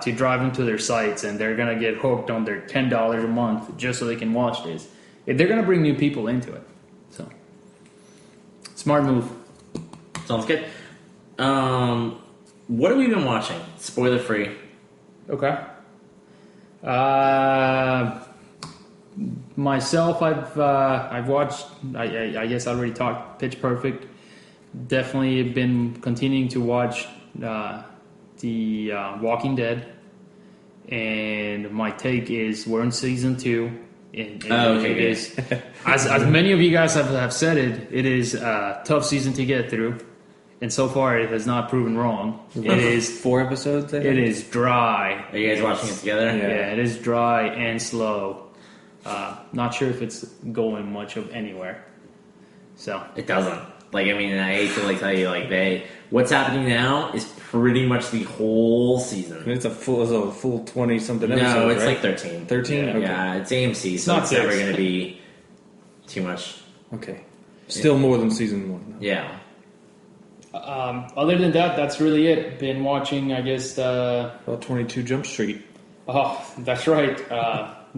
to drive them to their sites, and they're going to get hooked on their $10 a month just so they can watch this. They're going to bring new people into it. So, smart move. Sounds good. What have we been watching? Spoiler free. Okay. Myself, I've watched. I guess I already talked Pitch Perfect. Definitely been continuing to watch the Walking Dead, and my take is we're in season 2. Okay. It is, as many of you guys have said it is a tough season to get through, and so far it has not proven wrong. It is 4 episodes. It is dry. Are you guys watching it together? Yeah, it is dry and slow. Not sure if it's going much of anywhere. So it doesn't. Like, I mean, I hate to tell you, what's happening now is pretty much the whole season. And it's a full 20 something episodes. No, it's right? like 13. 13. Yeah, Okay. yeah, it's AMC, so it's never going to be too much. Okay, still more than season 1. Though. Yeah. Other than that, that's really it. Been watching, I guess. 22 Jump Street. Oh, that's right.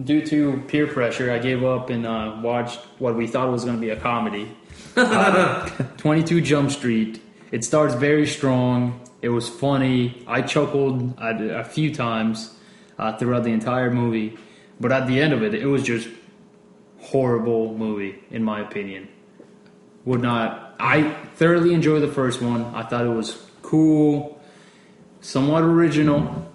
Due to peer pressure, I gave up and watched what we thought was going to be a comedy. 22 Jump Street. It starts very strong. It was funny. I chuckled a few times throughout the entire movie. But at the end of it, it was just horrible movie, in my opinion. I thoroughly enjoyed the first one. I thought it was cool, somewhat original,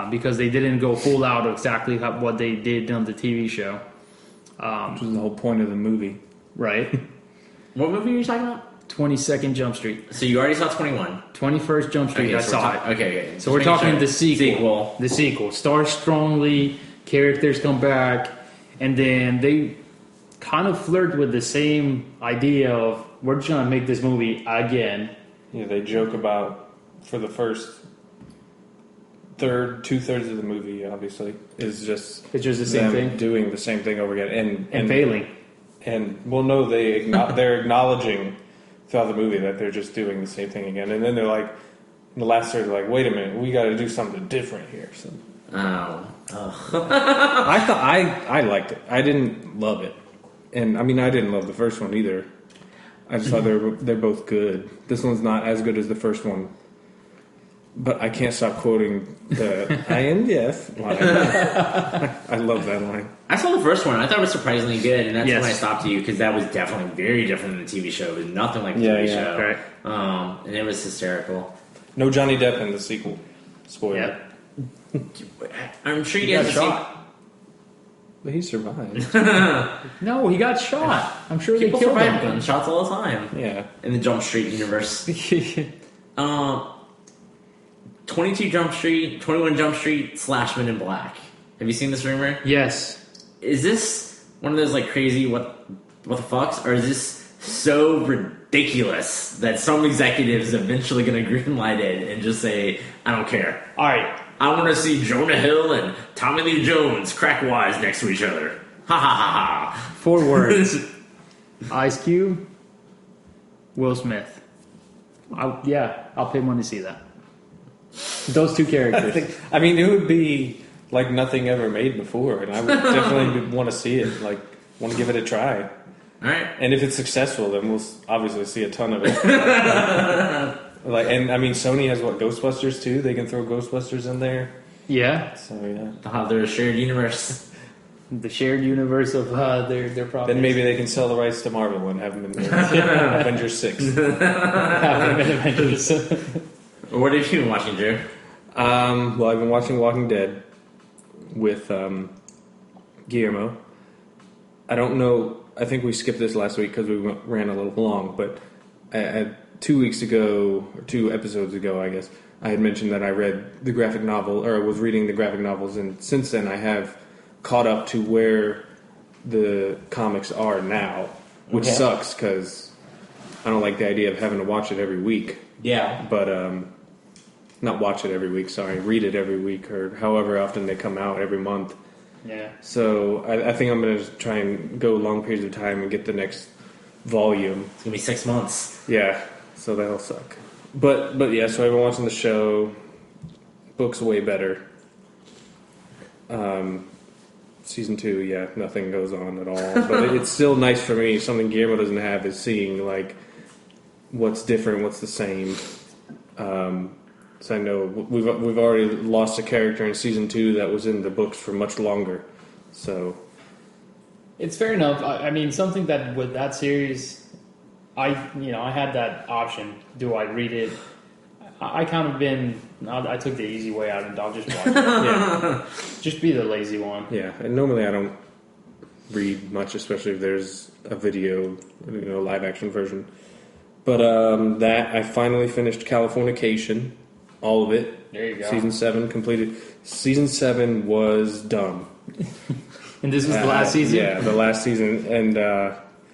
because they didn't go full out exactly what they did on the TV show. Which was the whole point of the movie. Right. What movie are you talking about? 22nd Jump Street. So you already saw 21. 21st Jump Street, Okay, I so saw it. Okay. So we're talking the sequel. The sequel. Starts strongly, characters come back, and then they kind of flirt with the same idea of, we're just going to make this movie again. Yeah, they joke about, for the first two-thirds of the movie, obviously, is just... It's just the same thing? Doing the same thing over again. And failing. And, well, no, they're acknowledging throughout the movie that they're just doing the same thing again. And then they're like, in the last third, they're like, wait a minute, we got to do something different here. So, I liked it. I didn't love it. And, I mean, I didn't love the first one either. I just thought they're both good. This one's not as good as the first one. But I can't stop quoting the I am Jeff line. I love that line. I saw the first one. I thought it was surprisingly good, and that's Yes. when I stopped you, because that was definitely very different than the TV show. It was nothing like the TV show. Right. And it was hysterical. No Johnny Depp in the sequel. Spoiler. Yep. I'm sure you He guys got have shot. But he survived. No, he got shot. I'm sure People they killed survive him. gunshots all the time Yeah. in the Jump Street universe. 22 Jump Street, 21 Jump Street / Men in Black. Have you seen this rumor? Yes. Is this one of those like crazy what the fucks, or is this so ridiculous that some executives eventually going to greenlight it and just say, I don't care. All right. I want to see Jonah Hill and Tommy Lee Jones crack wise next to each other. Ha ha ha ha. 4 words. Ice Cube, Will Smith. I'll pay money to see that. Those 2 characters. I mean, it would be like nothing ever made before, and I would definitely want to see it. Like, want to give it a try. All right. And if it's successful, then we'll obviously see a ton of it. And I mean, Sony has Ghostbusters too. They can throw Ghostbusters in there. Yeah. So yeah, They're a shared universe. The shared universe of their properties. Then maybe they can sell the rights to Marvel and have them in there. Avengers 6. Avengers. What have you been watching, Drew? Well, I've been watching Walking Dead with Guillermo. I don't know. I think we skipped this last week because we ran a little long. But 2 weeks ago, or 2 episodes ago, I guess, I had mentioned that I read the graphic novel, or was reading the graphic novels, and since then I have caught up to where the comics are now, which sucks because I don't like the idea of having to watch it every week. Yeah. But not watch it every week, sorry, read it every week, or however often they come out, every month. Yeah. So I think I'm going to try and go long periods of time and get the next volume. It's going to be 6 months. Yeah, so that'll suck. But yeah, so I've been watching the show. Book's way better. Season 2, yeah, nothing goes on at all. But it's still nice for me. Something Guillermo doesn't have is seeing, like, what's different, what's the same. So I know we've already lost a character in Season 2 that was in the books for much longer. So it's fair enough. I mean, something that with that series, I had that option. Do I read it? I took the easy way out and I'll just watch it. Yeah. Just be the lazy one. Yeah, and normally I don't read much, especially if there's a video, live action version. But that I finally finished Californication, all of it. There you go. Season 7 completed. Season 7 was dumb. And this was the last season? Yeah, the last season. And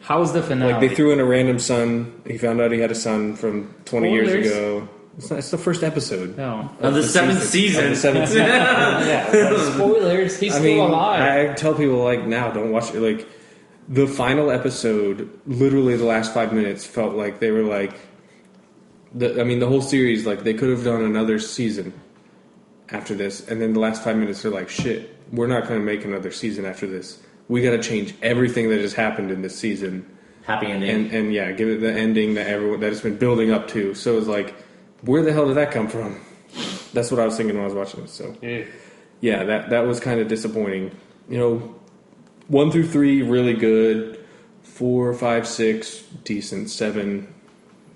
how was the finale? Like, they threw in a random son. He found out he had a son from 20 years ago. It's the first episode. No. Of the 7th season. Of the 7th season. Yeah. Spoilers. He's still alive. I tell people, like, now, don't watch it. Like, the final episode, literally the last 5 minutes, felt like they were like... the whole series, like, they could have done another season after this. And then the last 5 minutes, they're like, shit, we're not going to make another season after this. We got to change everything that has happened in this season. Happy ending. And yeah, give it the ending that it's been building up to. So it's like... where the hell did that come from? That's what I was thinking when I was watching it. So, yeah, that was kind of disappointing. 1 through 3, really good. 4, 5, 6, decent. 7,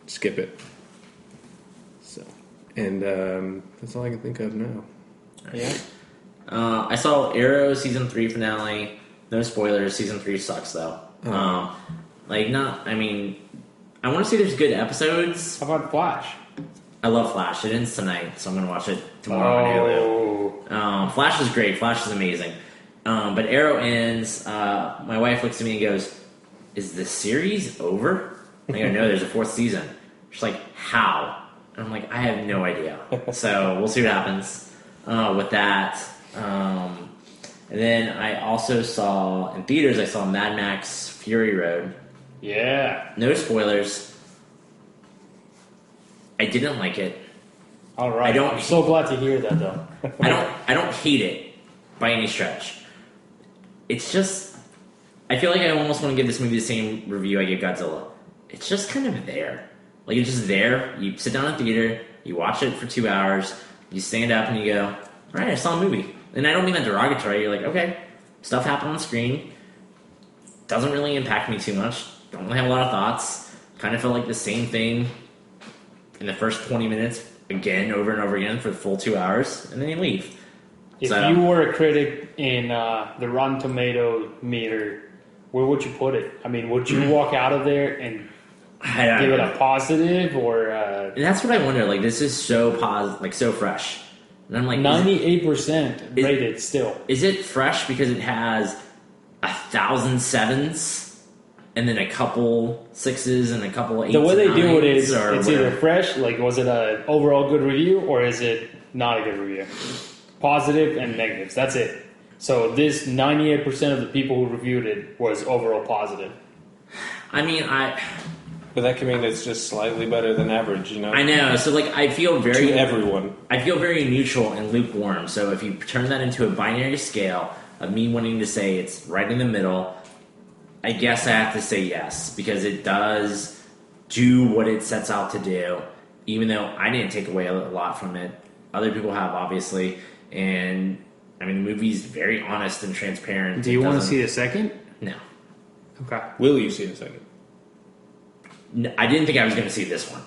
skip it. So, and that's all I can think of now. Yeah. I saw Arrow season 3 finale. No spoilers. Season 3 sucks though. I want to say there's good episodes. How about Flash? I love Flash. It ends tonight, so I'm going to watch it tomorrow on Hulu. Flash is great. Flash is amazing. But Arrow ends. My wife looks at me and goes, "Is the series over?" I go, "No, there's a 4th season." She's like, "How?" And I'm like, "I have no idea." So we'll see what happens with that. And then I also saw, in theaters, I saw Mad Max Fury Road. Yeah. No spoilers. I didn't like it. All right. I'm so glad to hear that, though. I don't hate it by any stretch. It's just, I feel like I almost want to give this movie the same review I gave Godzilla. It's just kind of there. Like, it's just there. You sit down in the theater, you watch it for 2 hours, you stand up and you go, all right, I saw a movie. And I don't mean that derogatory. You're like, okay, stuff happened on screen. Doesn't really impact me too much. Don't really have a lot of thoughts. Kind of felt like the same thing in the first 20 minutes, again, over and over again for the full 2 hours, and then you leave. If you were a critic in the Rotten Tomato meter, where would you put it? I mean, would you walk out of there and give it a positive or? That's what I wonder. Like, this is so so fresh, and I'm like 98% rated still. Is it fresh because it has 1,000 sevens and then a couple sixes and a couple eights? The way they do it is it's either fresh. Like, was it an overall good review or is it not a good review? Positive and negatives. That's it. So this 98% of the people who reviewed it was overall positive. I mean, But that can mean it's just slightly better than average, you know? I know. So, like, I feel very... To everyone. I feel very neutral and lukewarm. So if you turn that into a binary scale of me wanting to say it's right in the middle, I guess I have to say yes. Because it does do what it sets out to do. Even though I didn't take away a lot from it. Other people have, obviously. And, I mean, the movie's very honest and transparent. Do you want to see the second? No. Okay. Will you see the second? No, I didn't think I was going to see this one.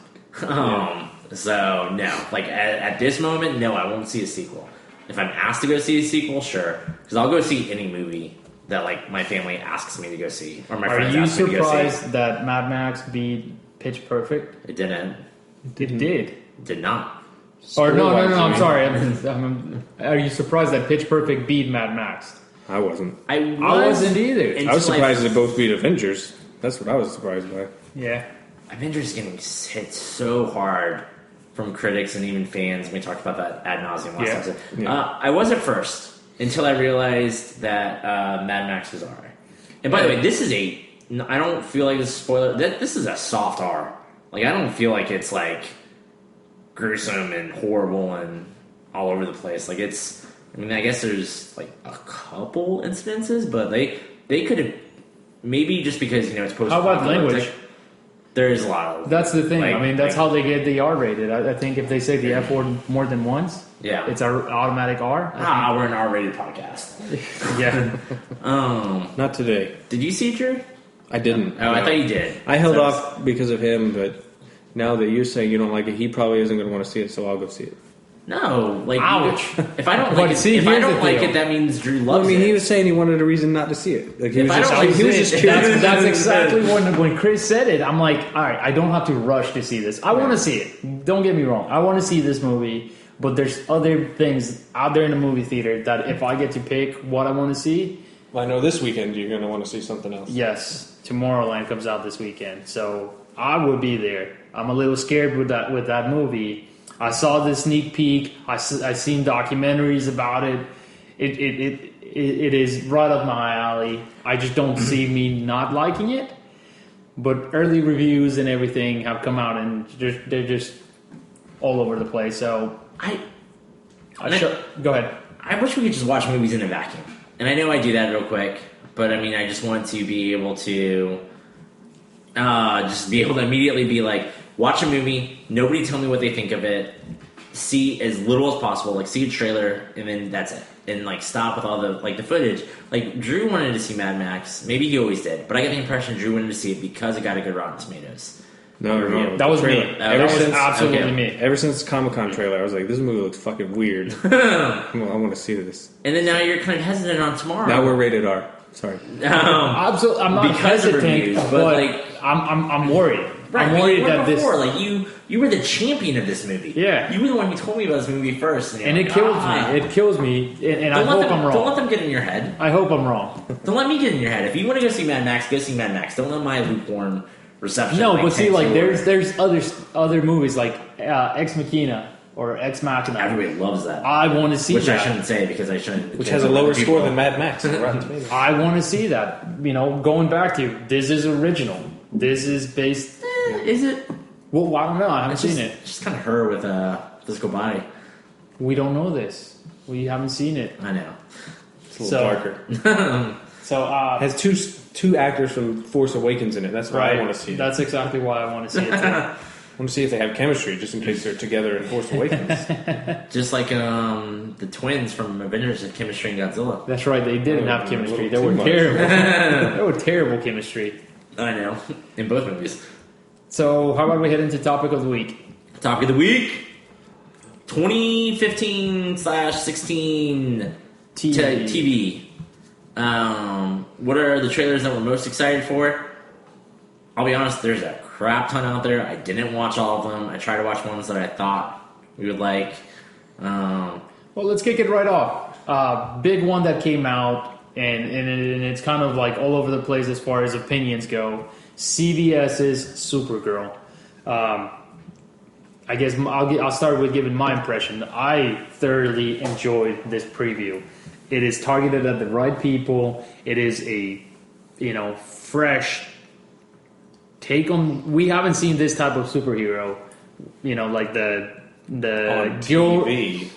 So, no. Like, at this moment, no, I won't see a sequel. If I'm asked to go see a sequel, sure. Because I'll go see any movie that, like, my family asks me to go see. Or my friends ask me to go see. Are you surprised that Mad Max beat Pitch Perfect? It didn't. It did. It did not. Or no, I'm sorry. Are you surprised that Pitch Perfect beat Mad Max? I wasn't. I wasn't either. I was surprised they both beat Avengers. That's what I was surprised by. Yeah. Avengers getting hit so hard from critics and even fans. We talked about that ad nauseum last episode. Yeah. I was at first until I realized that Mad Max was R. And by the way, this is I don't feel like this is a spoiler. This is a soft R. Like, I don't feel like it's like gruesome and horrible and all over the place. Like, it's. I mean, I guess there's like a couple incidences, but they could have maybe just because it's post. How about language? There is a lot of... That's the thing. I mean, that's how they get the R rated. I think if they say the F word more than once, it's an automatic R. We're an R-rated podcast. Yeah. Not today. Did you see it, Drew? I didn't. Oh, no. I thought you did. I held off because of him, but now that you're saying you don't like it, he probably isn't going to want to see it, so I'll go see it. No, like, ouch. If I don't like it, that means Drew loves it. He was saying he wanted a reason not to see it. Like, he was just curious. That's exactly when Chris said it. I'm like, all right, I don't have to rush to see this. I want to see it. Don't get me wrong. I want to see this movie, but there's other things out there in the movie theater that if I get to pick what I want to see. Well, I know this weekend you're going to want to see something else. Yes, Tomorrowland comes out this weekend, so I would be there. I'm a little scared with that movie. I saw the sneak peek. I seen documentaries about it. It is right up my alley. I just don't see me not liking it. But early reviews and everything have come out, and they're just all over the place. So go ahead. I wish we could just watch movies in a vacuum. And I know I do that real quick, but I mean, I just want to be able to just be able to immediately be like, watch a movie, nobody tell me what they think of it, see as little as possible, like see a trailer, and then that's it. And like stop with all the footage. Like, Drew wanted to see Mad Max, maybe he always did, but I got the impression Drew wanted to see it because it got a good Rotten Tomatoes. No, that was me. That was absolutely me. Ever since the Comic-Con trailer, I was like, this movie looks fucking weird. I want to see this. And then now you're kind of hesitant on Tomorrow. Now we're rated R. Sorry. Absolutely, I'm not hesitant, but I'm worried. Right, I'm worried that before, like you were the champion of this movie. Yeah, you were the one who told me about this movie first, and it kills me. It kills me, and I hope I'm wrong. Don't let them get in your head. I hope I'm wrong. Don't let me get in your head. If you want to go see Mad Max, go see Mad Max. Don't let my lukewarm reception. No, but see, like there's other movies like Ex Machina or Ex Machina. Everybody loves that. I want to see which that. I shouldn't say because I shouldn't. Which has a lower score than Mad Max. I want to see that. Going back to this is original. This is based. Is it? Well, I don't know. I haven't seen it. It's just kind of her with a physical body. We don't know this. We haven't seen it. I know. It's a little darker. So it has two actors from Force Awakens in it. That's why I want to see it. That's exactly why I want to see it too. I want to see if they have chemistry, just in case they're together in Force Awakens. Just like the twins from Avengers had chemistry in Godzilla. That's right. They didn't have chemistry. They were terrible. They were terrible chemistry. I know. In both movies. So, how about we head into topic of the week? Topic of the week: 2015/16 TV. What are the trailers that we're most excited for? I'll be honest, there's a crap ton out there. I didn't watch all of them. I tried to watch ones that I thought we would like. Well, let's kick it right off. Big one that came out, and it's kind of like all over the place as far as opinions go. CBS's Supergirl. I guess I'll start with giving my impression. I thoroughly enjoyed this preview. It is targeted at the right people. It is a, fresh take on. We haven't seen this type of superhero. Like the TV.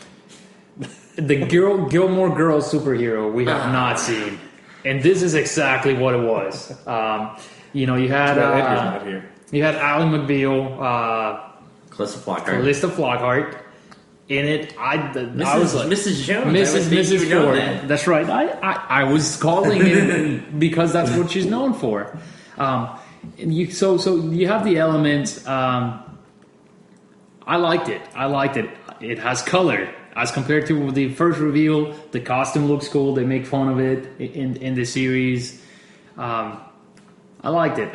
The Gilmore Girls superhero we have not seen, and this is exactly what it was. You had you had Ally McBeal. Calista Flockhart. In it, I was like Mrs. Jones, Mrs. Ford. That's right. I was calling it because that's what she's known for. So you have the elements. I liked it. It has color as compared to the first reveal. The costume looks cool. They make fun of it in the series. I liked it.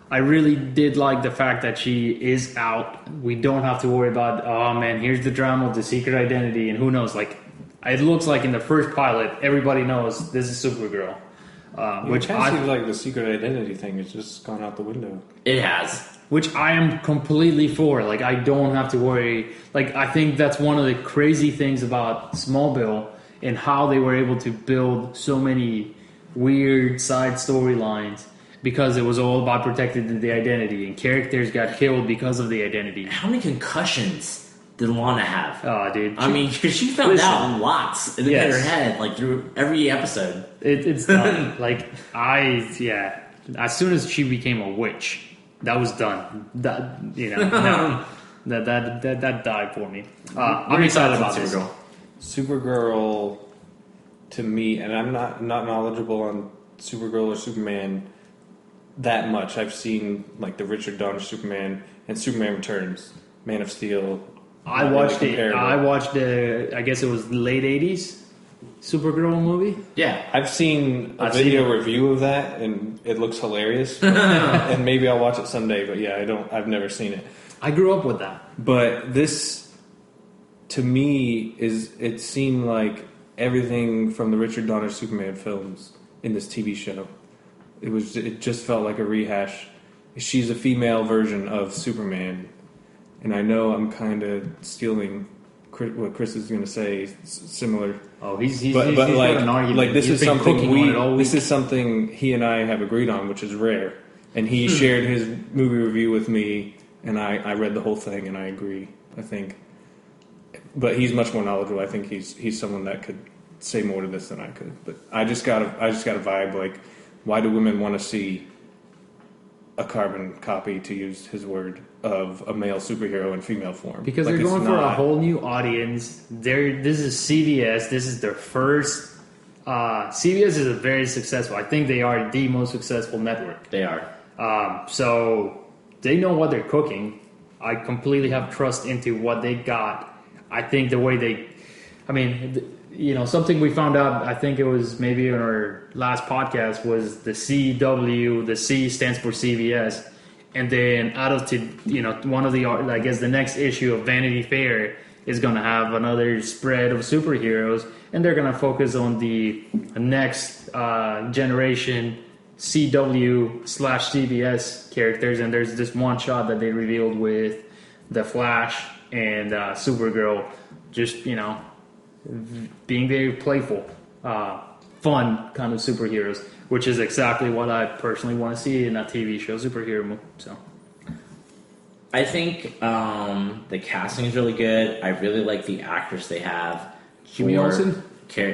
I really did like the fact that she is out. We don't have to worry about, oh man, here's the drama of the secret identity, and who knows, it looks like in the first pilot, everybody knows this is Supergirl. Which I seems like the secret identity thing has just gone out the window. It has. Which I am completely for. I don't have to worry. I think that's one of the crazy things about Smallville and how they were able to build so many weird side storylines. Because it was all about protecting the identity, and characters got killed because of the identity. How many concussions did Lana have? Oh, dude. Because she found out lots in her head, through every episode. It's done. As soon as she became a witch, that was done. That died for me. I'm excited about Supergirl. Supergirl, to me, and I'm not knowledgeable on Supergirl or Superman that much. I've seen the Richard Donner Superman and Superman Returns, Man of Steel. I watched I guess it was late 80s Supergirl movie. Yeah. I've seen a video review of that, and it looks hilarious. And maybe I'll watch it someday, but I've never seen it. I grew up with that. But this, to me, it seemed like everything from the Richard Donner Superman films in this TV show. It just felt like a rehash. She's a female version of Superman, and I know I'm kind of stealing what Chris is going to say. Similar. Oh, he's got an argument. This is something he and I have agreed on, which is rare. And he shared his movie review with me, and I read the whole thing, and I agree. I think, but he's much more knowledgeable. I think he's someone that could say more to this than I could. But I just got a vibe why do women want to see a carbon copy, to use his word, of a male superhero in female form? Because they're going for a whole new audience. This is CBS. This is their first. CBS is a very successful. I think they are the most successful network. They are. So they know what they're cooking. I completely have trust into what they got. I think the way they. Something we found out, I think it was maybe in our last podcast, was the CW, the C stands for CBS. And then one of the next issue of Vanity Fair is going to have another spread of superheroes. And they're going to focus on the next generation CW/CBS characters. And there's this one shot that they revealed with The Flash and Supergirl, just, being very playful, fun kind of superheroes, which is exactly what I personally want to see in a TV show, superhero movie. So, I think the casting is really good. I really like the actors they have. Jimmy Olsen. So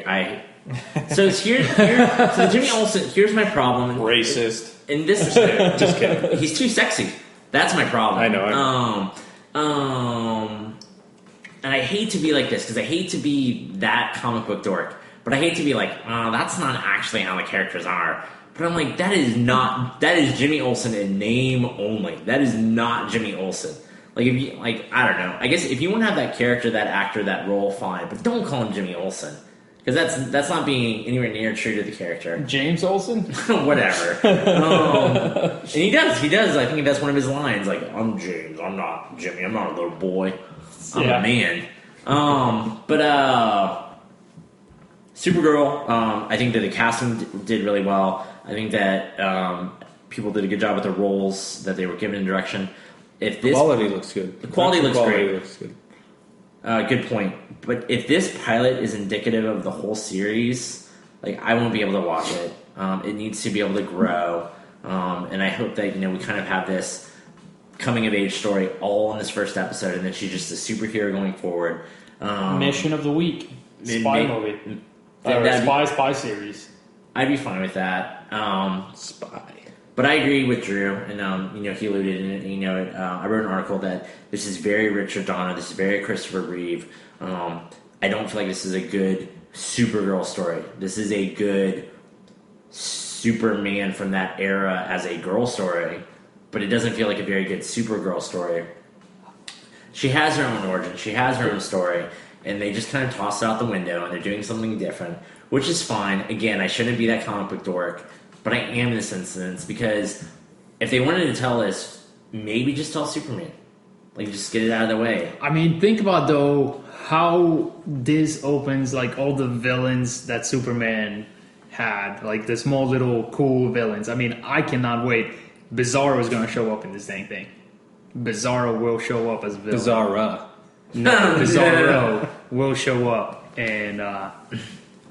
Jimmy Olsen. Here's my problem. Racist. And this, just kidding. He's too sexy. That's my problem. I know. And I hate to be like this, because I hate to be that comic book dork, but I hate to be like, oh, that's not actually how the characters are. But I'm like, that is Jimmy Olsen in name only. That is not Jimmy Olsen. I don't know. I guess if you want to have that character, that actor, that role, fine, but don't call him Jimmy Olsen. Because that's not being anywhere near true to the character. James Olsen? Whatever. And he does. I think he does one of his lines, like, I'm James, I'm not Jimmy, I'm not a little boy. I'm a man. Supergirl, I think that the casting did really well. I think that people did a good job with the roles that they were given in direction. If this quality looks good. The quality looks great. Looks good. Good point. But if this pilot is indicative of the whole series, like, I won't be able to watch it. It needs to be able to grow. And I hope that, we kind of have this coming of age story all in this first episode, and then she's just a superhero going forward. Mission of the week. Spy movie. Spy series. I'd be fine with that. Spy. But I agree with Drew, and he alluded in it. I wrote an article that this is very Richard Donner, this is very Christopher Reeve. I don't feel like this is a good Supergirl story. This is a good Superman from that era as a girl story, but it doesn't feel like a very good Supergirl story. She has her own origin, she has her own story, and they just kind of toss it out the window, and they're doing something different, which is fine. Again, I shouldn't be that comic book dork, but I am in this instance, because if they wanted to tell this, maybe just tell Superman. Like, just get it out of the way. I mean, think about, though, how this opens, like, all the villains that Superman had. Like, the small little cool villains. I mean, I cannot wait. Bizarro is going to show up in this dang thing. Bizarro will show up as a villain. Bizarra. No, Bizarro will show up. And,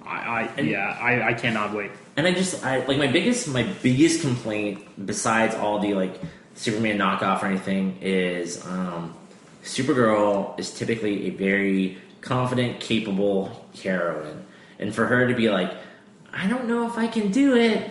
I cannot wait. And my biggest complaint, besides all the, like, Superman knockoff or anything, is Supergirl is typically a very confident, capable heroine. And for her to be like, I don't know if I can do it.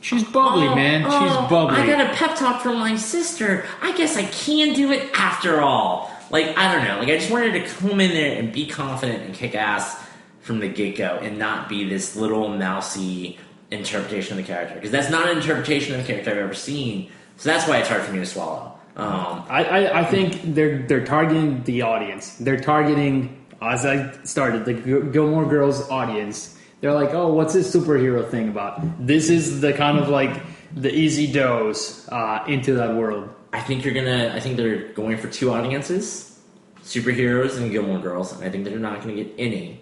She's bubbly, man. She's bubbly. I got a pep talk from my sister. I guess I can do it after all. Like, I don't know. Like, I just wanted to come in there and be confident and kick ass from the get-go and not be this little mousy interpretation of the character. Because that's not an interpretation of the character I've ever seen. So that's why it's hard for me to swallow. I think they're targeting the audience. They're targeting, as I started, the Gilmore Girls audience. They're like, oh, what's this superhero thing about? This is the kind of like the easy dose into that world. I think they're going for two audiences, superheroes and Gilmore Girls, and I think they're not going to get any.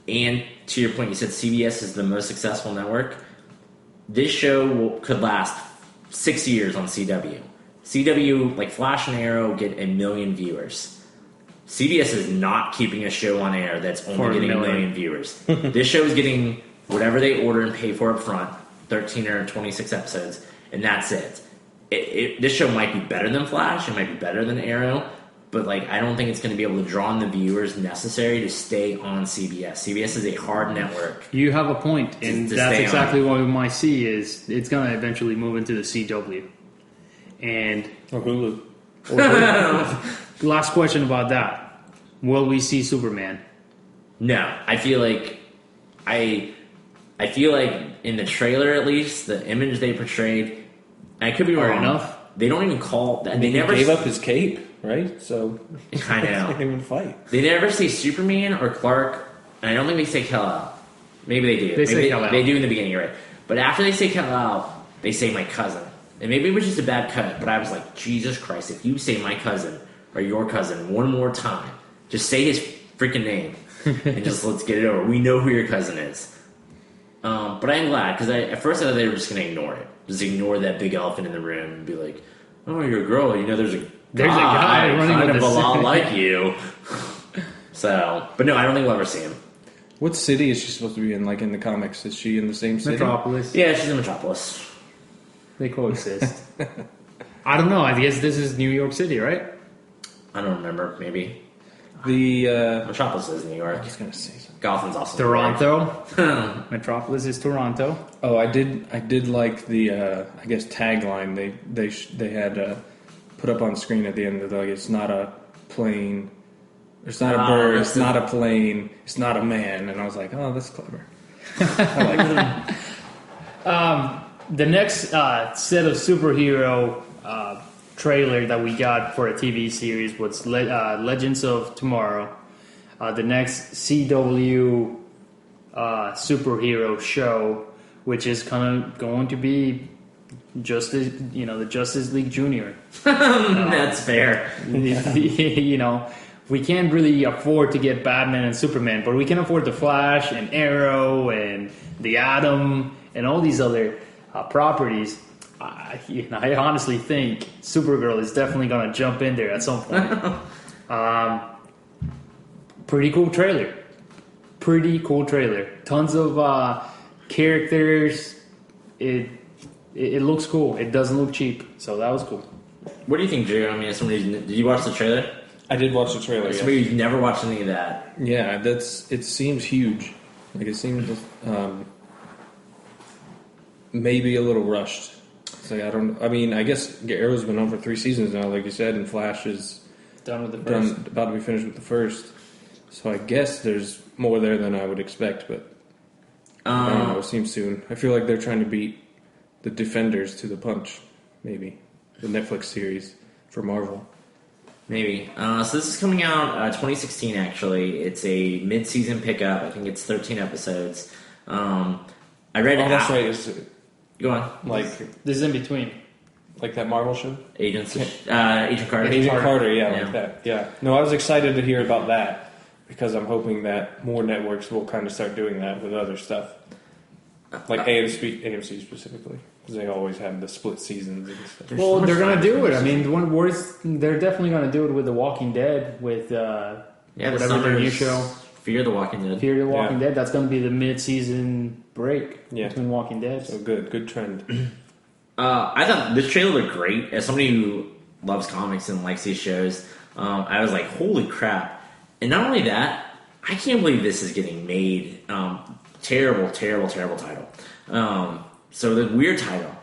And to your point, you said CBS is the most successful network. This show could last 6 years on CW. CW, like Flash and Arrow, get 1 million viewers. CBS is not keeping a show on air that's only getting 1 million viewers. This show is getting whatever they order and pay for up front, 13 or 26 episodes, and that's it. This show might be better than Flash, it might be better than Arrow, but like I don't think it's going to be able to draw in the viewers necessary to stay on CBS. CBS is a hard network. You have a point, and that's exactly what we might see is it's going to eventually move into the CW. And or Hulu. Last question about that. Will we see Superman? No. I feel like in the trailer at least, the image they portrayed, and I could be wrong enough. They don't even call that. They never gave up his cape, right? So I know. They didn't even fight. They never say Superman or Clark, and I don't think they say Kal-El. Maybe they do. They say Kal-El. They do in the beginning, right? But after they say Kal-El, they say my cousin. And maybe it was just a bad cut, but I was like, Jesus Christ, if you say my cousin or your cousin one more time, just say his freaking name and just let's get it over. We know who your cousin is. But I'm glad, because at first I thought they were just going to ignore it. Just ignore that big elephant in the room and be like, oh, you're a girl. You know, there's a guy running kind of a lot like you. So, but no, I don't think we'll ever see him. What city is she supposed to be in, like in the comics? Is she in the same city? Metropolis. Yeah, she's in Metropolis. They coexist. I don't know. I guess this is New York City, right? I don't remember. Maybe. Metropolis is New York. I was going to say something. Gotham's also Toronto. Metropolis is Toronto. Oh, I did like the I guess tagline they had put up on screen at the end of the, like, it's not a plane, it's not a bird, it's not a plane, it's not a man, and I was like, oh, that's clever. I like that. The next set of superhero trailer that we got for a TV series was Legends of Tomorrow. The next CW superhero show, which is kind of going to be the Justice League Junior. That's fair. We can't really afford to get Batman and Superman, but we can afford the Flash and Arrow and the Atom and all these other properties. I honestly think Supergirl is definitely going to jump in there at some point. Pretty cool trailer. Tons of characters. It looks cool. It doesn't look cheap, so that was cool. What do you think, Drew? I mean, did you watch the trailer? I did watch the trailer. Somebody who's never watched any of that. Yeah, it seems huge. Like, it seems maybe a little rushed. So I guess Arrow's been on for 3 seasons now, like you said, and Flash is done with the first. About to be finished with the first. So I guess there's more there than I would expect, but I don't know. It seems soon. I feel like they're trying to beat the Defenders to the punch, maybe. The Netflix series for Marvel. Maybe. So this is coming out 2016, actually. It's a mid-season pickup. I think it's 13 episodes. I read it. Oh, that's right. Go on. Like, this is in between. Like that Marvel show? Agent Carter. Agent Carter, like that. Yeah. No, I was excited to hear about that because I'm hoping that more networks will kind of start doing that with other stuff. Like AMC specifically. Because they always have the split seasons and stuff. Well, they're going to do it. I mean, they're definitely going to do it with The Walking Dead, with whatever their new show. Fear the Walking Dead. Fear the Walking Dead. That's going to be the mid-season break between Walking Dead. So good trend. I thought this trailer looked great. As somebody who loves comics and likes these shows, I was like, holy crap. And not only that, I can't believe this is getting made. Terrible title. So the weird title.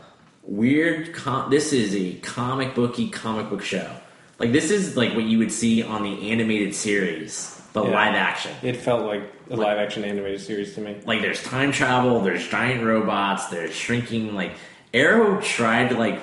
This is a comic book show. Like, this is like what you would see on the animated series, but live action. It felt like a live action animated series to me. Like, there's time travel, there's giant robots, there's shrinking. Like, Arrow tried to like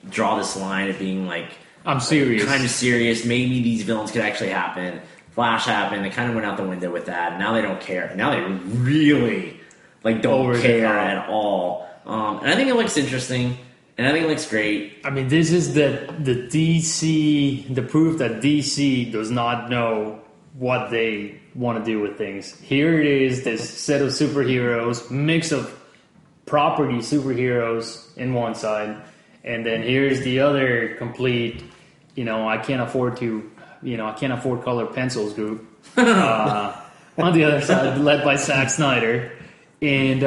draw this line of being like, I'm serious, kind of serious. Maybe these villains could actually happen. Flash happened. They kind of went out the window with that. And now they don't care. Now they really don't care at all. And I think it looks interesting. And I think it looks great. I mean, this is the DC, the proof that DC does not know what they want to do with things. Here it is, this set of superheroes, mix of property superheroes in one side, and then here's the other complete, I can't afford color pencils group on the other side, led by Zack Snyder, and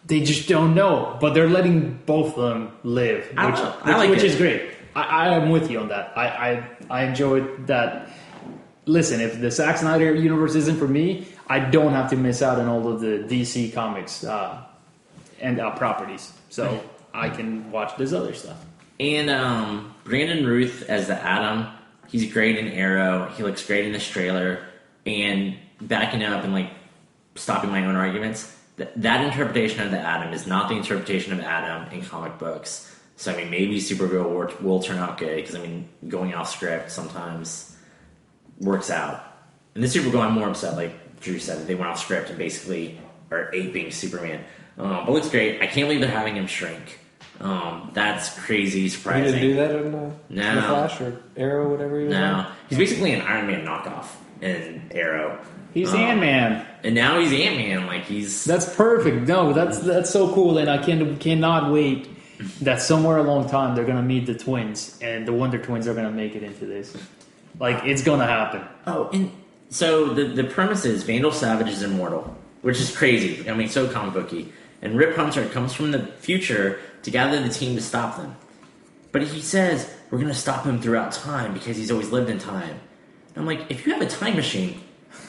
they just don't know, but they're letting both of them live, which is great. I am with you on that. I enjoyed that. Listen, if the Zack Snyder universe isn't for me, I don't have to miss out on all of the DC comics and properties, so I can watch this other stuff. And Brandon Routh as the Atom, he's great in Arrow. He looks great in this trailer. And backing up and stopping my own arguments, that interpretation of the Atom is not the interpretation of Atom in comic books. So, I mean, maybe Supergirl will turn out good, because, I mean, going off script sometimes works out. And this Supergirl, I'm more upset, like Drew said, that they went off script and basically are aping Superman. But looks great. I can't believe they're having him shrink. That's crazy, surprising. He didn't do that in the Flash or Arrow, whatever he was on? He's basically an Iron Man knockoff in Arrow. He's Ant-Man. And now he's Ant-Man. That's perfect. No, that's so cool, and I cannot wait that somewhere along time they're going to meet the twins, and the Wonder Twins are going to make it into this. It's going to happen. Oh, and so the premise is Vandal Savage is immortal, which is crazy. I mean, so comic booky. And Rip Hunter comes from the future to gather the team to stop them. But he says, we're going to stop him throughout time because he's always lived in time. And I'm like, if you have a time machine,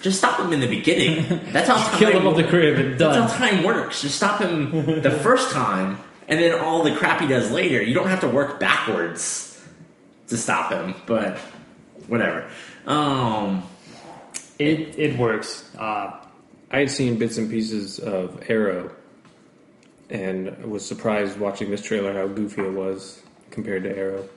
just stop him in the beginning. That's how time kill him off the crib and done. That's how time works. Just stop him the first time, and then all the crap he does later. You don't have to work backwards to stop him, but whatever. It works. I had seen bits and pieces of Arrow, and I was surprised watching this trailer how goofy it was compared to Arrow.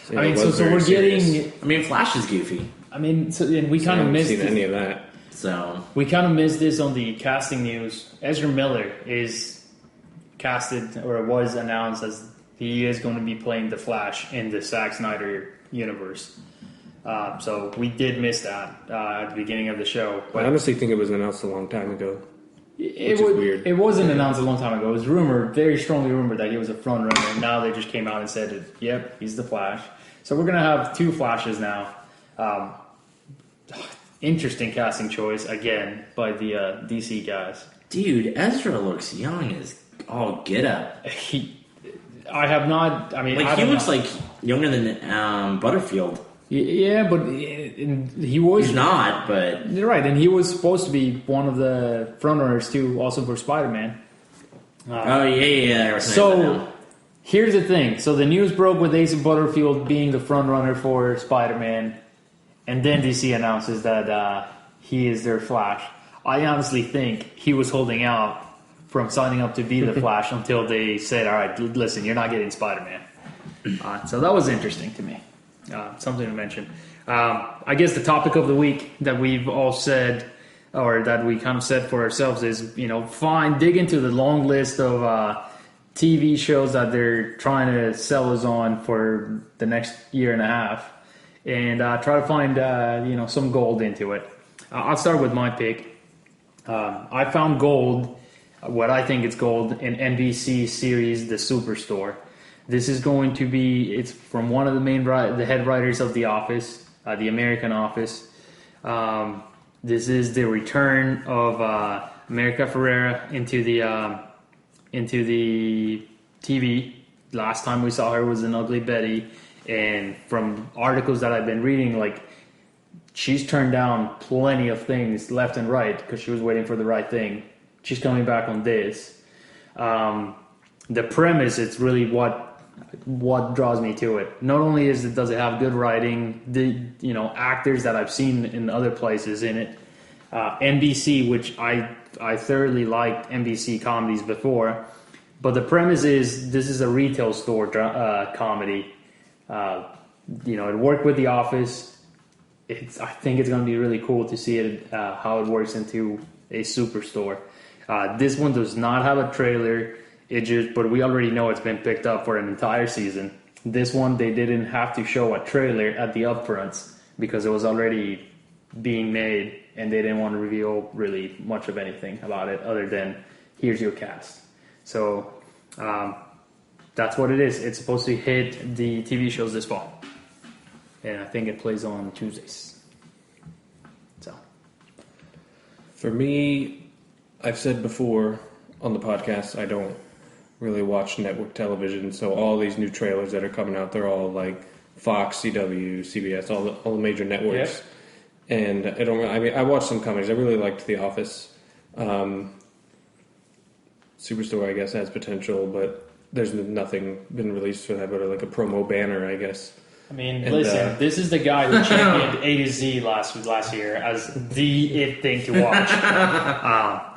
So we're serious. getting. I mean, Flash is goofy. I mean, and we kind of missed. I haven't seen any of that. So we kind of missed this on the casting news. Ezra Miller is casted, or was announced as he is going to be playing the Flash in the Zack Snyder universe. So we did miss that at the beginning of the show. I honestly think it was announced a long time ago. Which is weird. It wasn't announced a long time ago. It was rumored, very strongly rumored, that he was a front runner. And now they just came out and said, "Yep, he's the Flash." So we're gonna have 2 Flashes now. Interesting casting choice again by the DC guys. Dude, Ezra looks young as all get up. I have not. I mean, he looks like younger than Butterfield. Yeah, but he was... He's not, but... You're right, and he was supposed to be one of the frontrunners, too, also for Spider-Man. Yeah. So, here's the thing. So, the news broke with Asa Butterfield being the frontrunner for Spider-Man, and then DC announces that he is their Flash. I honestly think he was holding out from signing up to be the Flash until they said, "All right, listen, you're not getting Spider-Man." So, that was interesting to me. Something to mention. I guess the topic of the week that we've all said, or that we kind of said for ourselves, is dig into the long list of TV shows that they're trying to sell us on for the next year and a half, and try to find some gold into it. I'll start with my pick. I found gold, what I think it's gold, in NBC series The Superstore. This is going to be, it's from one of the head writers of The Office, The American Office. This is the return of America Ferrera into the TV. Last time we saw her was in Ugly Betty. And from articles that I've been reading, she's turned down plenty of things left and right because she was waiting for the right thing. She's coming back on this. The premise, it's really what draws me to it. Not only does it have good writing, the actors that I've seen in other places in it. NBC, which I thoroughly liked NBC comedies before, but the premise is this is a retail store comedy. It worked with The Office. I think it's going to be really cool to see it how it works into a superstore. This one does not have a trailer. But we already know it's been picked up for an entire season. This one, they didn't have to show a trailer at the upfronts because it was already being made, and they didn't want to reveal really much of anything about it other than, here's your cast. So that's what it is. It's supposed to hit the TV shows this fall. And I think it plays on Tuesdays. So, for me, I've said before on the podcast, I don't really watch network television, so all these new trailers that are coming out, they're all like Fox, CW, CBS, all the major networks. Yeah. And I watched some comedies. I really liked The Office. Superstore, I guess, has potential, but there's nothing been released for that but like a promo banner, I guess. I mean, listen, this is the guy who championed A to Z last year as the it thing to watch.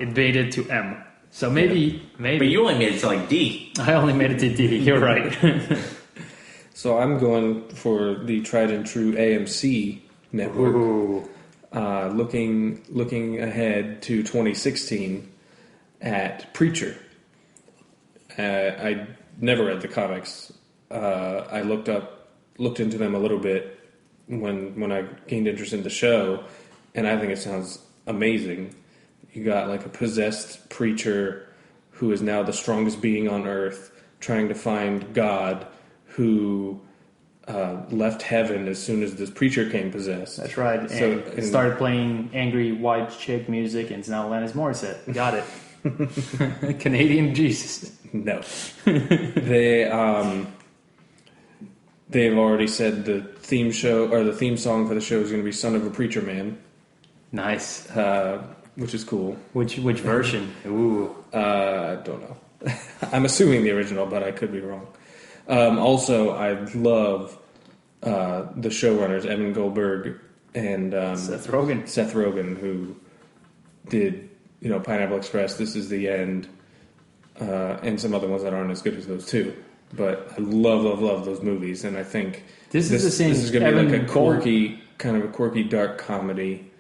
It made it to M. So maybe. But you only made it to D. I only made it to D. You're right. So I'm going for the tried and true AMC network. Looking ahead to 2016 at Preacher. I never read the comics. I looked into them a little bit when I gained interest in the show, and I think it sounds amazing. You got a possessed preacher who is now the strongest being on earth, trying to find God, who left heaven as soon as this preacher came possessed. That's right. And started playing angry white chick music, and it's now Alanis Morissette. Got it. Canadian Jesus. No. They've already said the theme song for the show is going to be "Son of a Preacher Man." Nice. Which is cool. Which version? Ooh. I don't know. I'm assuming the original, but I could be wrong. Also, I love the showrunners, Evan Goldberg and Seth Rogen, who did Pineapple Express, This Is the End, and some other ones that aren't as good as those two. But I love those movies, and I think this is going to be like a quirky, dark comedy.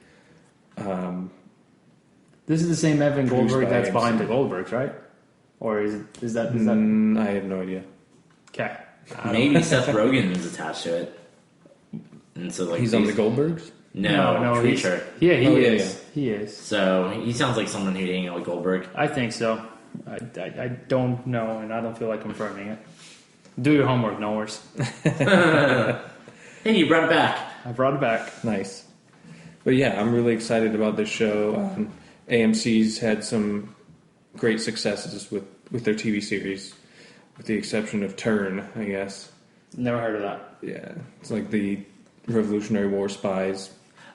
This is the same Evan Goldberg by that's AMC. behind the Goldbergs, right? Or is that? I have no idea. Okay. Maybe Seth Rogen is attached to it. And so like He's on the Goldbergs? No, Treacher. Yeah, he Oh, yeah, is. yeah. He is. So he sounds like someone who'd hang out with Goldberg. I think so. I don't know, and I don't feel like confirming it. Do your homework, knowers. Hey, you brought it back. I brought it back. Nice. But yeah, I'm really excited about this show. AMC's had some great successes with their TV series, with the exception of Turn, I guess. Never heard of that. Yeah, it's like the Revolutionary War spies.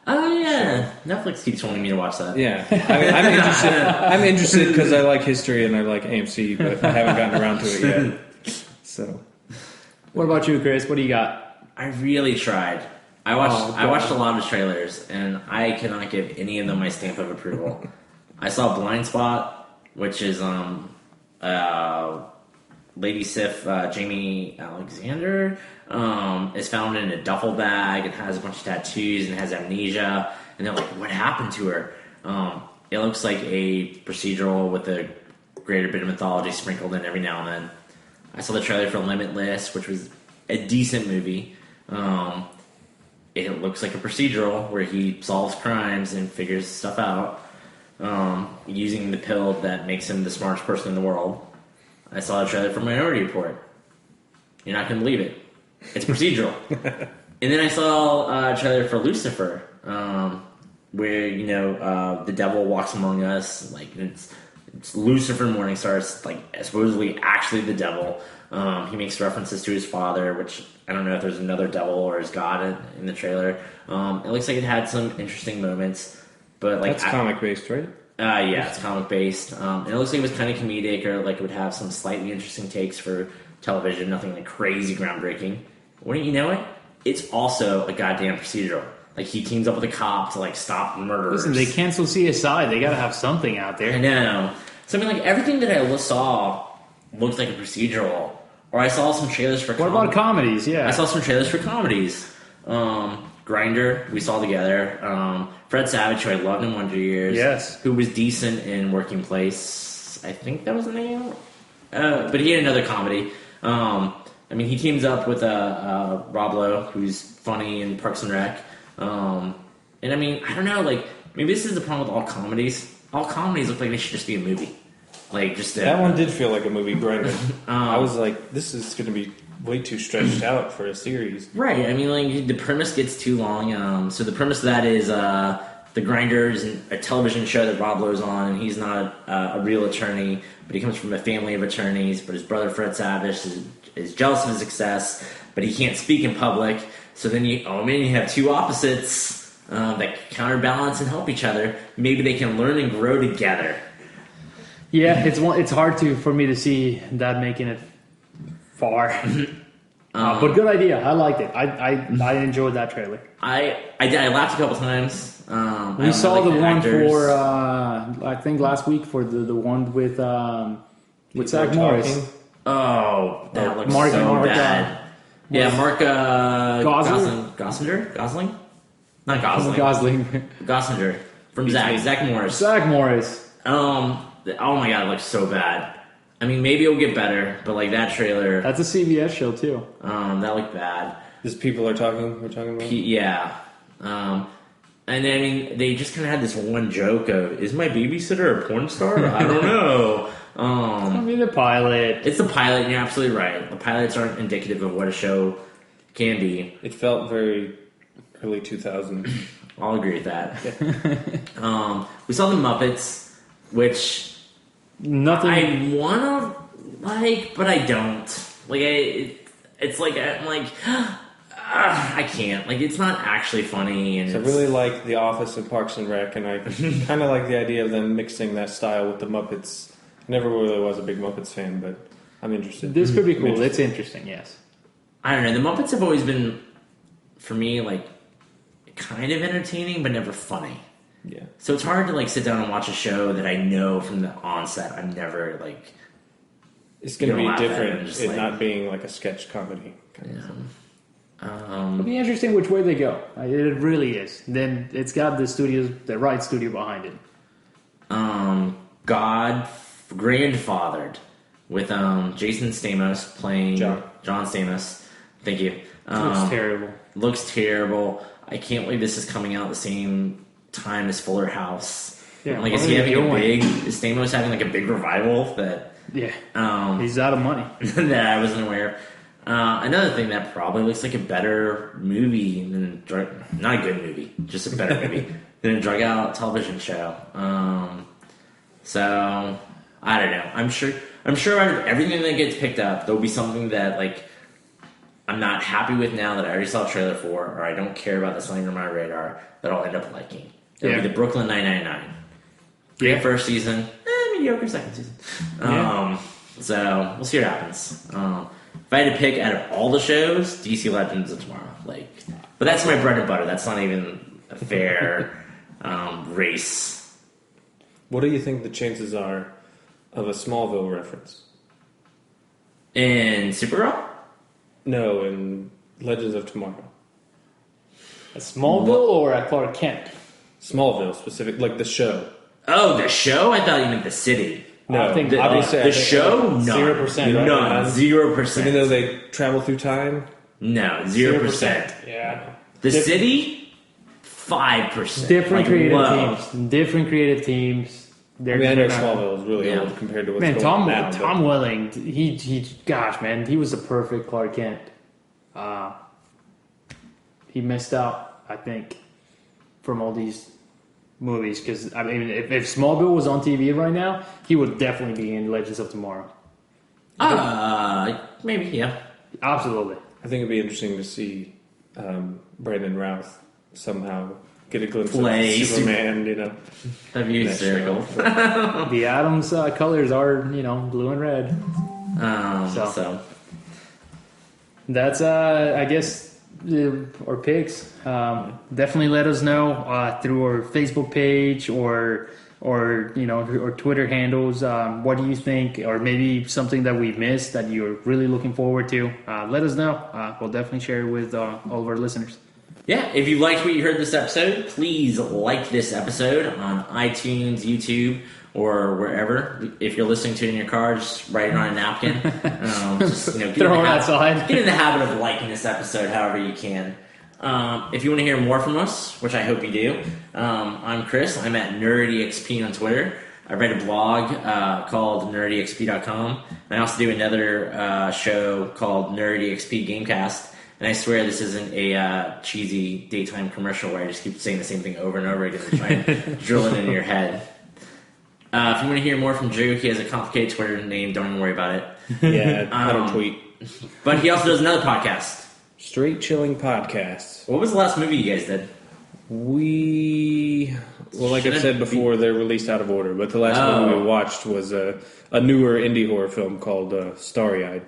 Oh yeah, Netflix keeps wanting me to watch that. Yeah, I'm interested. I'm interested because I like history and I like AMC, but I haven't gotten around to it yet. So, What about you, Chris? What do you got? I really tried. I watched a lot of trailers, and I cannot give any of them my stamp of approval. I saw Blind Spot, which is Lady Sif, Jamie Alexander, is found in a duffel bag and has a bunch of tattoos and has amnesia. And they're like, what happened to her? It looks like a procedural with a greater bit of mythology sprinkled in every now and then. I saw the trailer for Limitless, which was a decent movie. It looks like a procedural where he solves crimes and figures stuff out using the pill that makes him the smartest person in the world. I saw a trailer for Minority Report. You're not going to believe it. It's procedural. And then I saw a trailer for Lucifer, where, the devil walks among us. Like, it's Lucifer Morningstar. It's, like, supposedly actually the devil. He makes references to his father, which I don't know if there's another devil or his god in the trailer. It looks like it had some interesting moments. But like that's comic-based, right? Yeah, it's comic-based. And it looks like it was kind of comedic, or like it would have some slightly interesting takes for television, nothing like crazy groundbreaking. Wouldn't you know it? It's also a goddamn procedural. Like, he teams up with a cop to, like, stop murderers. Listen, they canceled CSI. They gotta have something out there. I know. So, I mean, like, everything that I saw looked like a procedural. Or I saw some trailers for What about comedies? Yeah. I saw some trailers for comedies. Grinder, we saw together. Fred Savage, who I loved in Wonder Years. Yes. Who was decent in Working Place. I think that was the name. But he had another comedy. I mean, he teams up with Rob Lowe, who's funny in Parks and Rec. And I mean, I don't know, like, maybe this is the problem with all comedies. All comedies look like they should just be a movie. Like, just that one did feel like a movie, Grinder. I was like, this is going to be way too stretched out for a series. Right. I mean, like, the premise gets too long. So the premise of that is the Grinder is a television show that Rob Lowe's on, and he's not a real attorney, but he comes from a family of attorneys. But his brother Fred Savage is jealous of his success, but he can't speak in public. So then you have two opposites that counterbalance and help each other. Maybe they can learn and grow together. Yeah, it's hard for me to see that making it far. But good idea. I liked it. I enjoyed that trailer. I laughed a couple times. We saw the one for I think last week for the one with Zach Morris. Oh, that looks so bad. Yeah, Mark Gosling? Not Gosling. Gossinger from Zach Morris. Zach Morris. Oh my god, it looks so bad. I mean, maybe it'll get better, but like that trailer. That's a CBS show too. That looked bad. These people we're talking about? Yeah. And I mean, they just kind of had this one joke of, is my babysitter a porn star? I don't know. It's gonna be the pilot. It's the pilot, and you're absolutely right. The pilots aren't indicative of what a show can be. It felt very early 2000s. I'll agree with that. We saw the Muppets, which nothing I want to like, but I don't. Like, it's like I'm like I can't. Like, it's not actually funny. And so I really like The Office and Parks and Rec, and I kind of like the idea of them mixing that style with the Muppets. I never really was a big Muppets fan, but I'm interested. This could be cool. It's interesting, yes. I don't know. The Muppets have always been, for me, like, kind of entertaining, but never funny. Yeah. So it's hard to, like, sit down and watch a show that I know from the onset I'm never, like... It's going to be different, just, it like, not being like a sketch comedy kind of thing. It'll be interesting which way they go. It really is. Then it's got the right studio behind it. Grandfathered with Jason Stamos playing John Stamos. Thank you. Looks terrible. Looks terrible. I can't believe this is coming out at the same time as Fuller House. Yeah, like, is Stamos having like a big revival that? Yeah. He's out of money. That I wasn't aware of. Another thing that probably looks like a better movie than not a good movie, just a better movie than a drug out television show. So I don't know. I'm sure out of everything that gets picked up, there'll be something that like I'm not happy with now that I already saw a trailer for, or I don't care about that's not even on my radar that I'll end up liking. It'll be the Brooklyn 999. Great first season, mediocre second season. So we'll see what happens. If I had to pick out of all the shows, DC Legends of Tomorrow. But that's my bread and butter. That's not even a fair race. What do you think the chances are of a Smallville reference? In Supergirl? No, in Legends of Tomorrow. A Smallville or a Clark Kent? Smallville, specific, like the show. Oh, the show? I thought you meant the city. No, the show? No. 0%. No, 0%. Even though they travel through time? No, 0%. Yeah. The city? 5%. Different creative teams. I know Smallville is really old compared to what's going on now. Tom Welling, gosh, man, he was the perfect Clark Kent. He missed out, I think, from all these movies. Because, I mean, if Smallville was on TV right now, he would definitely be in Legends of Tomorrow. Maybe, yeah. Absolutely. I think it'd be interesting to see Brandon Routh somehow get a glimpse Play of Superman, That'd be hysterical. The Adams colors are, blue and red. So. That's, I guess, our picks. Definitely let us know through our Facebook page or Twitter handles. What do you think? Or maybe something that we missed that you're really looking forward to. Let us know. We'll definitely share it with all of our listeners. Yeah, if you liked what you heard this episode, please like this episode on iTunes, YouTube, or wherever. If you're listening to it in your car, just write it on a napkin. Throw it outside. Get in the habit of liking this episode however you can. If you want to hear more from us, which I hope you do, I'm Chris. I'm at NerdyXP on Twitter. I write a blog called nerdyxp.com. And I also do another show called NerdyXP Gamecast. And I swear this isn't a cheesy daytime commercial where I just keep saying the same thing over and over again to try and drill it into your head. If you want to hear more from Drew, he has a complicated Twitter name. Don't even worry about it. Yeah, I don't tweet. But he also does another podcast. Straight Chilling Podcasts. What was the last movie you guys did? Like I said before, they're released out of order. But the last movie we watched was a newer indie horror film called Starry Eyed.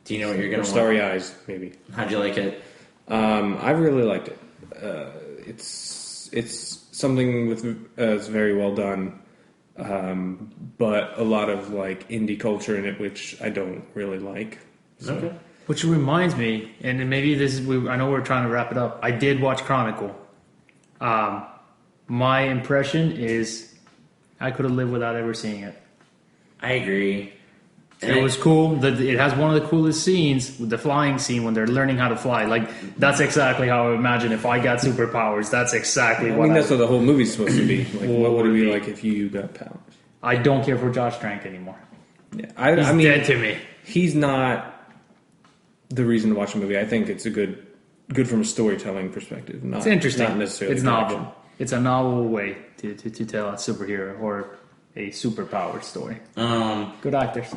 Do you know what you're going to watch? Starry Eyes, maybe. How'd you like it? I really liked it. It's something it's very well done, but a lot of like indie culture in it, which I don't really like. So. Okay. Which reminds me, and maybe I know we're trying to wrap it up. I did watch Chronicle. My impression is I could have lived without ever seeing it. I agree. It was cool. It has one of the coolest scenes, with the flying scene when they're learning how to fly. Like, that's exactly how I imagine if I got superpowers. That's exactly what that's what the whole movie's supposed to be. Like, what would it be like if you got powers? I don't care for Josh Trank anymore. Yeah, He's dead to me. He's not the reason to watch a movie. I think it's good from a storytelling perspective. It's interesting. Not necessarily it's novel. It's a novel way to tell a superhero or a superpowered story. Good actors.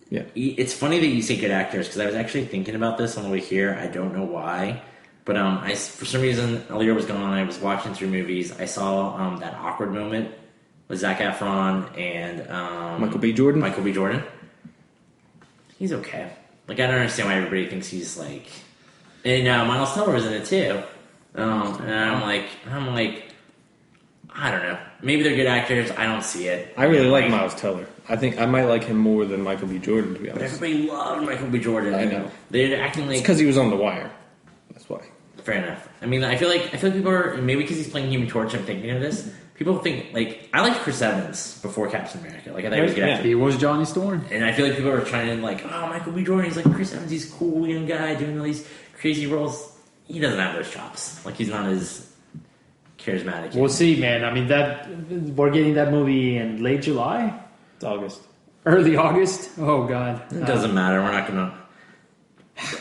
Yeah, it's funny that you say good actors because I was actually thinking about this on the way here. I don't know why, but for some reason, Alira was gone. I was watching through movies. I saw that awkward moment with Zac Efron and Michael B. Jordan. He's okay. Like, I don't understand why everybody thinks he's like. And Miles Teller was in it too. And I'm like, I don't know. Maybe they're good actors. I don't see it. I really like Miles Teller. I think I might like him more than Michael B. Jordan, to be honest. But everybody loved Michael B. Jordan. I know. They're acting like... It's because he was on The Wire. That's why. Fair enough. I mean, I feel like people are, maybe because he's playing Human Torch, I'm thinking of this. People think, like, I liked Chris Evans before Captain America. Like, I thought he was a good actor. He was Johnny Storm. And I feel like people are trying to, like, oh, Michael B. Jordan, he's like Chris Evans, he's a cool young guy doing all these crazy roles. He doesn't have those chops. Like, he's not as charismatic. We'll see, man. I mean, we're getting that movie in late July? It's August. Early August? Oh, God. It doesn't matter. We're not going to...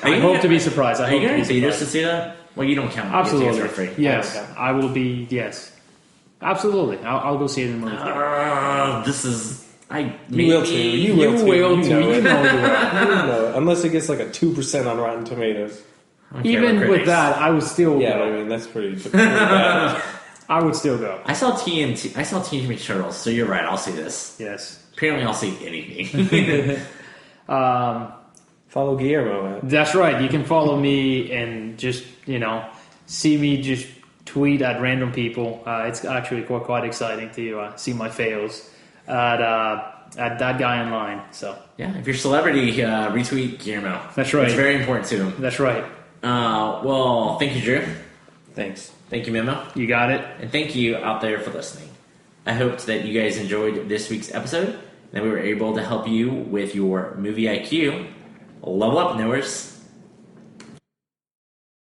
I hope to be surprised. Are you going to theaters to see that? Well, you don't count. Absolutely. For free. Yes, I will be, yes. Absolutely. I'll go see it in the movie. This is... You will too. You will too. You know you know. Unless it gets like a 2% on Rotten Tomatoes. Even with that, I would still go. I mean, that's pretty bad. I would still go. I saw TNT. I saw Teenage Mutant Turtles, so you're right. I'll see this. Yes. Apparently, I'll see anything. Follow Guillermo. That's right. You can follow me and just, see me just tweet at random people. It's actually quite exciting to see my fails at that guy online. So yeah, if you're a celebrity, retweet Guillermo. That's right. It's very important to him. That's right. Well, thank you, Drew. Thanks. Thank you, Memo. You got it. And thank you out there for listening. I hoped that you guys enjoyed this week's episode, and that we were able to help you with your movie IQ. Level up, knowers.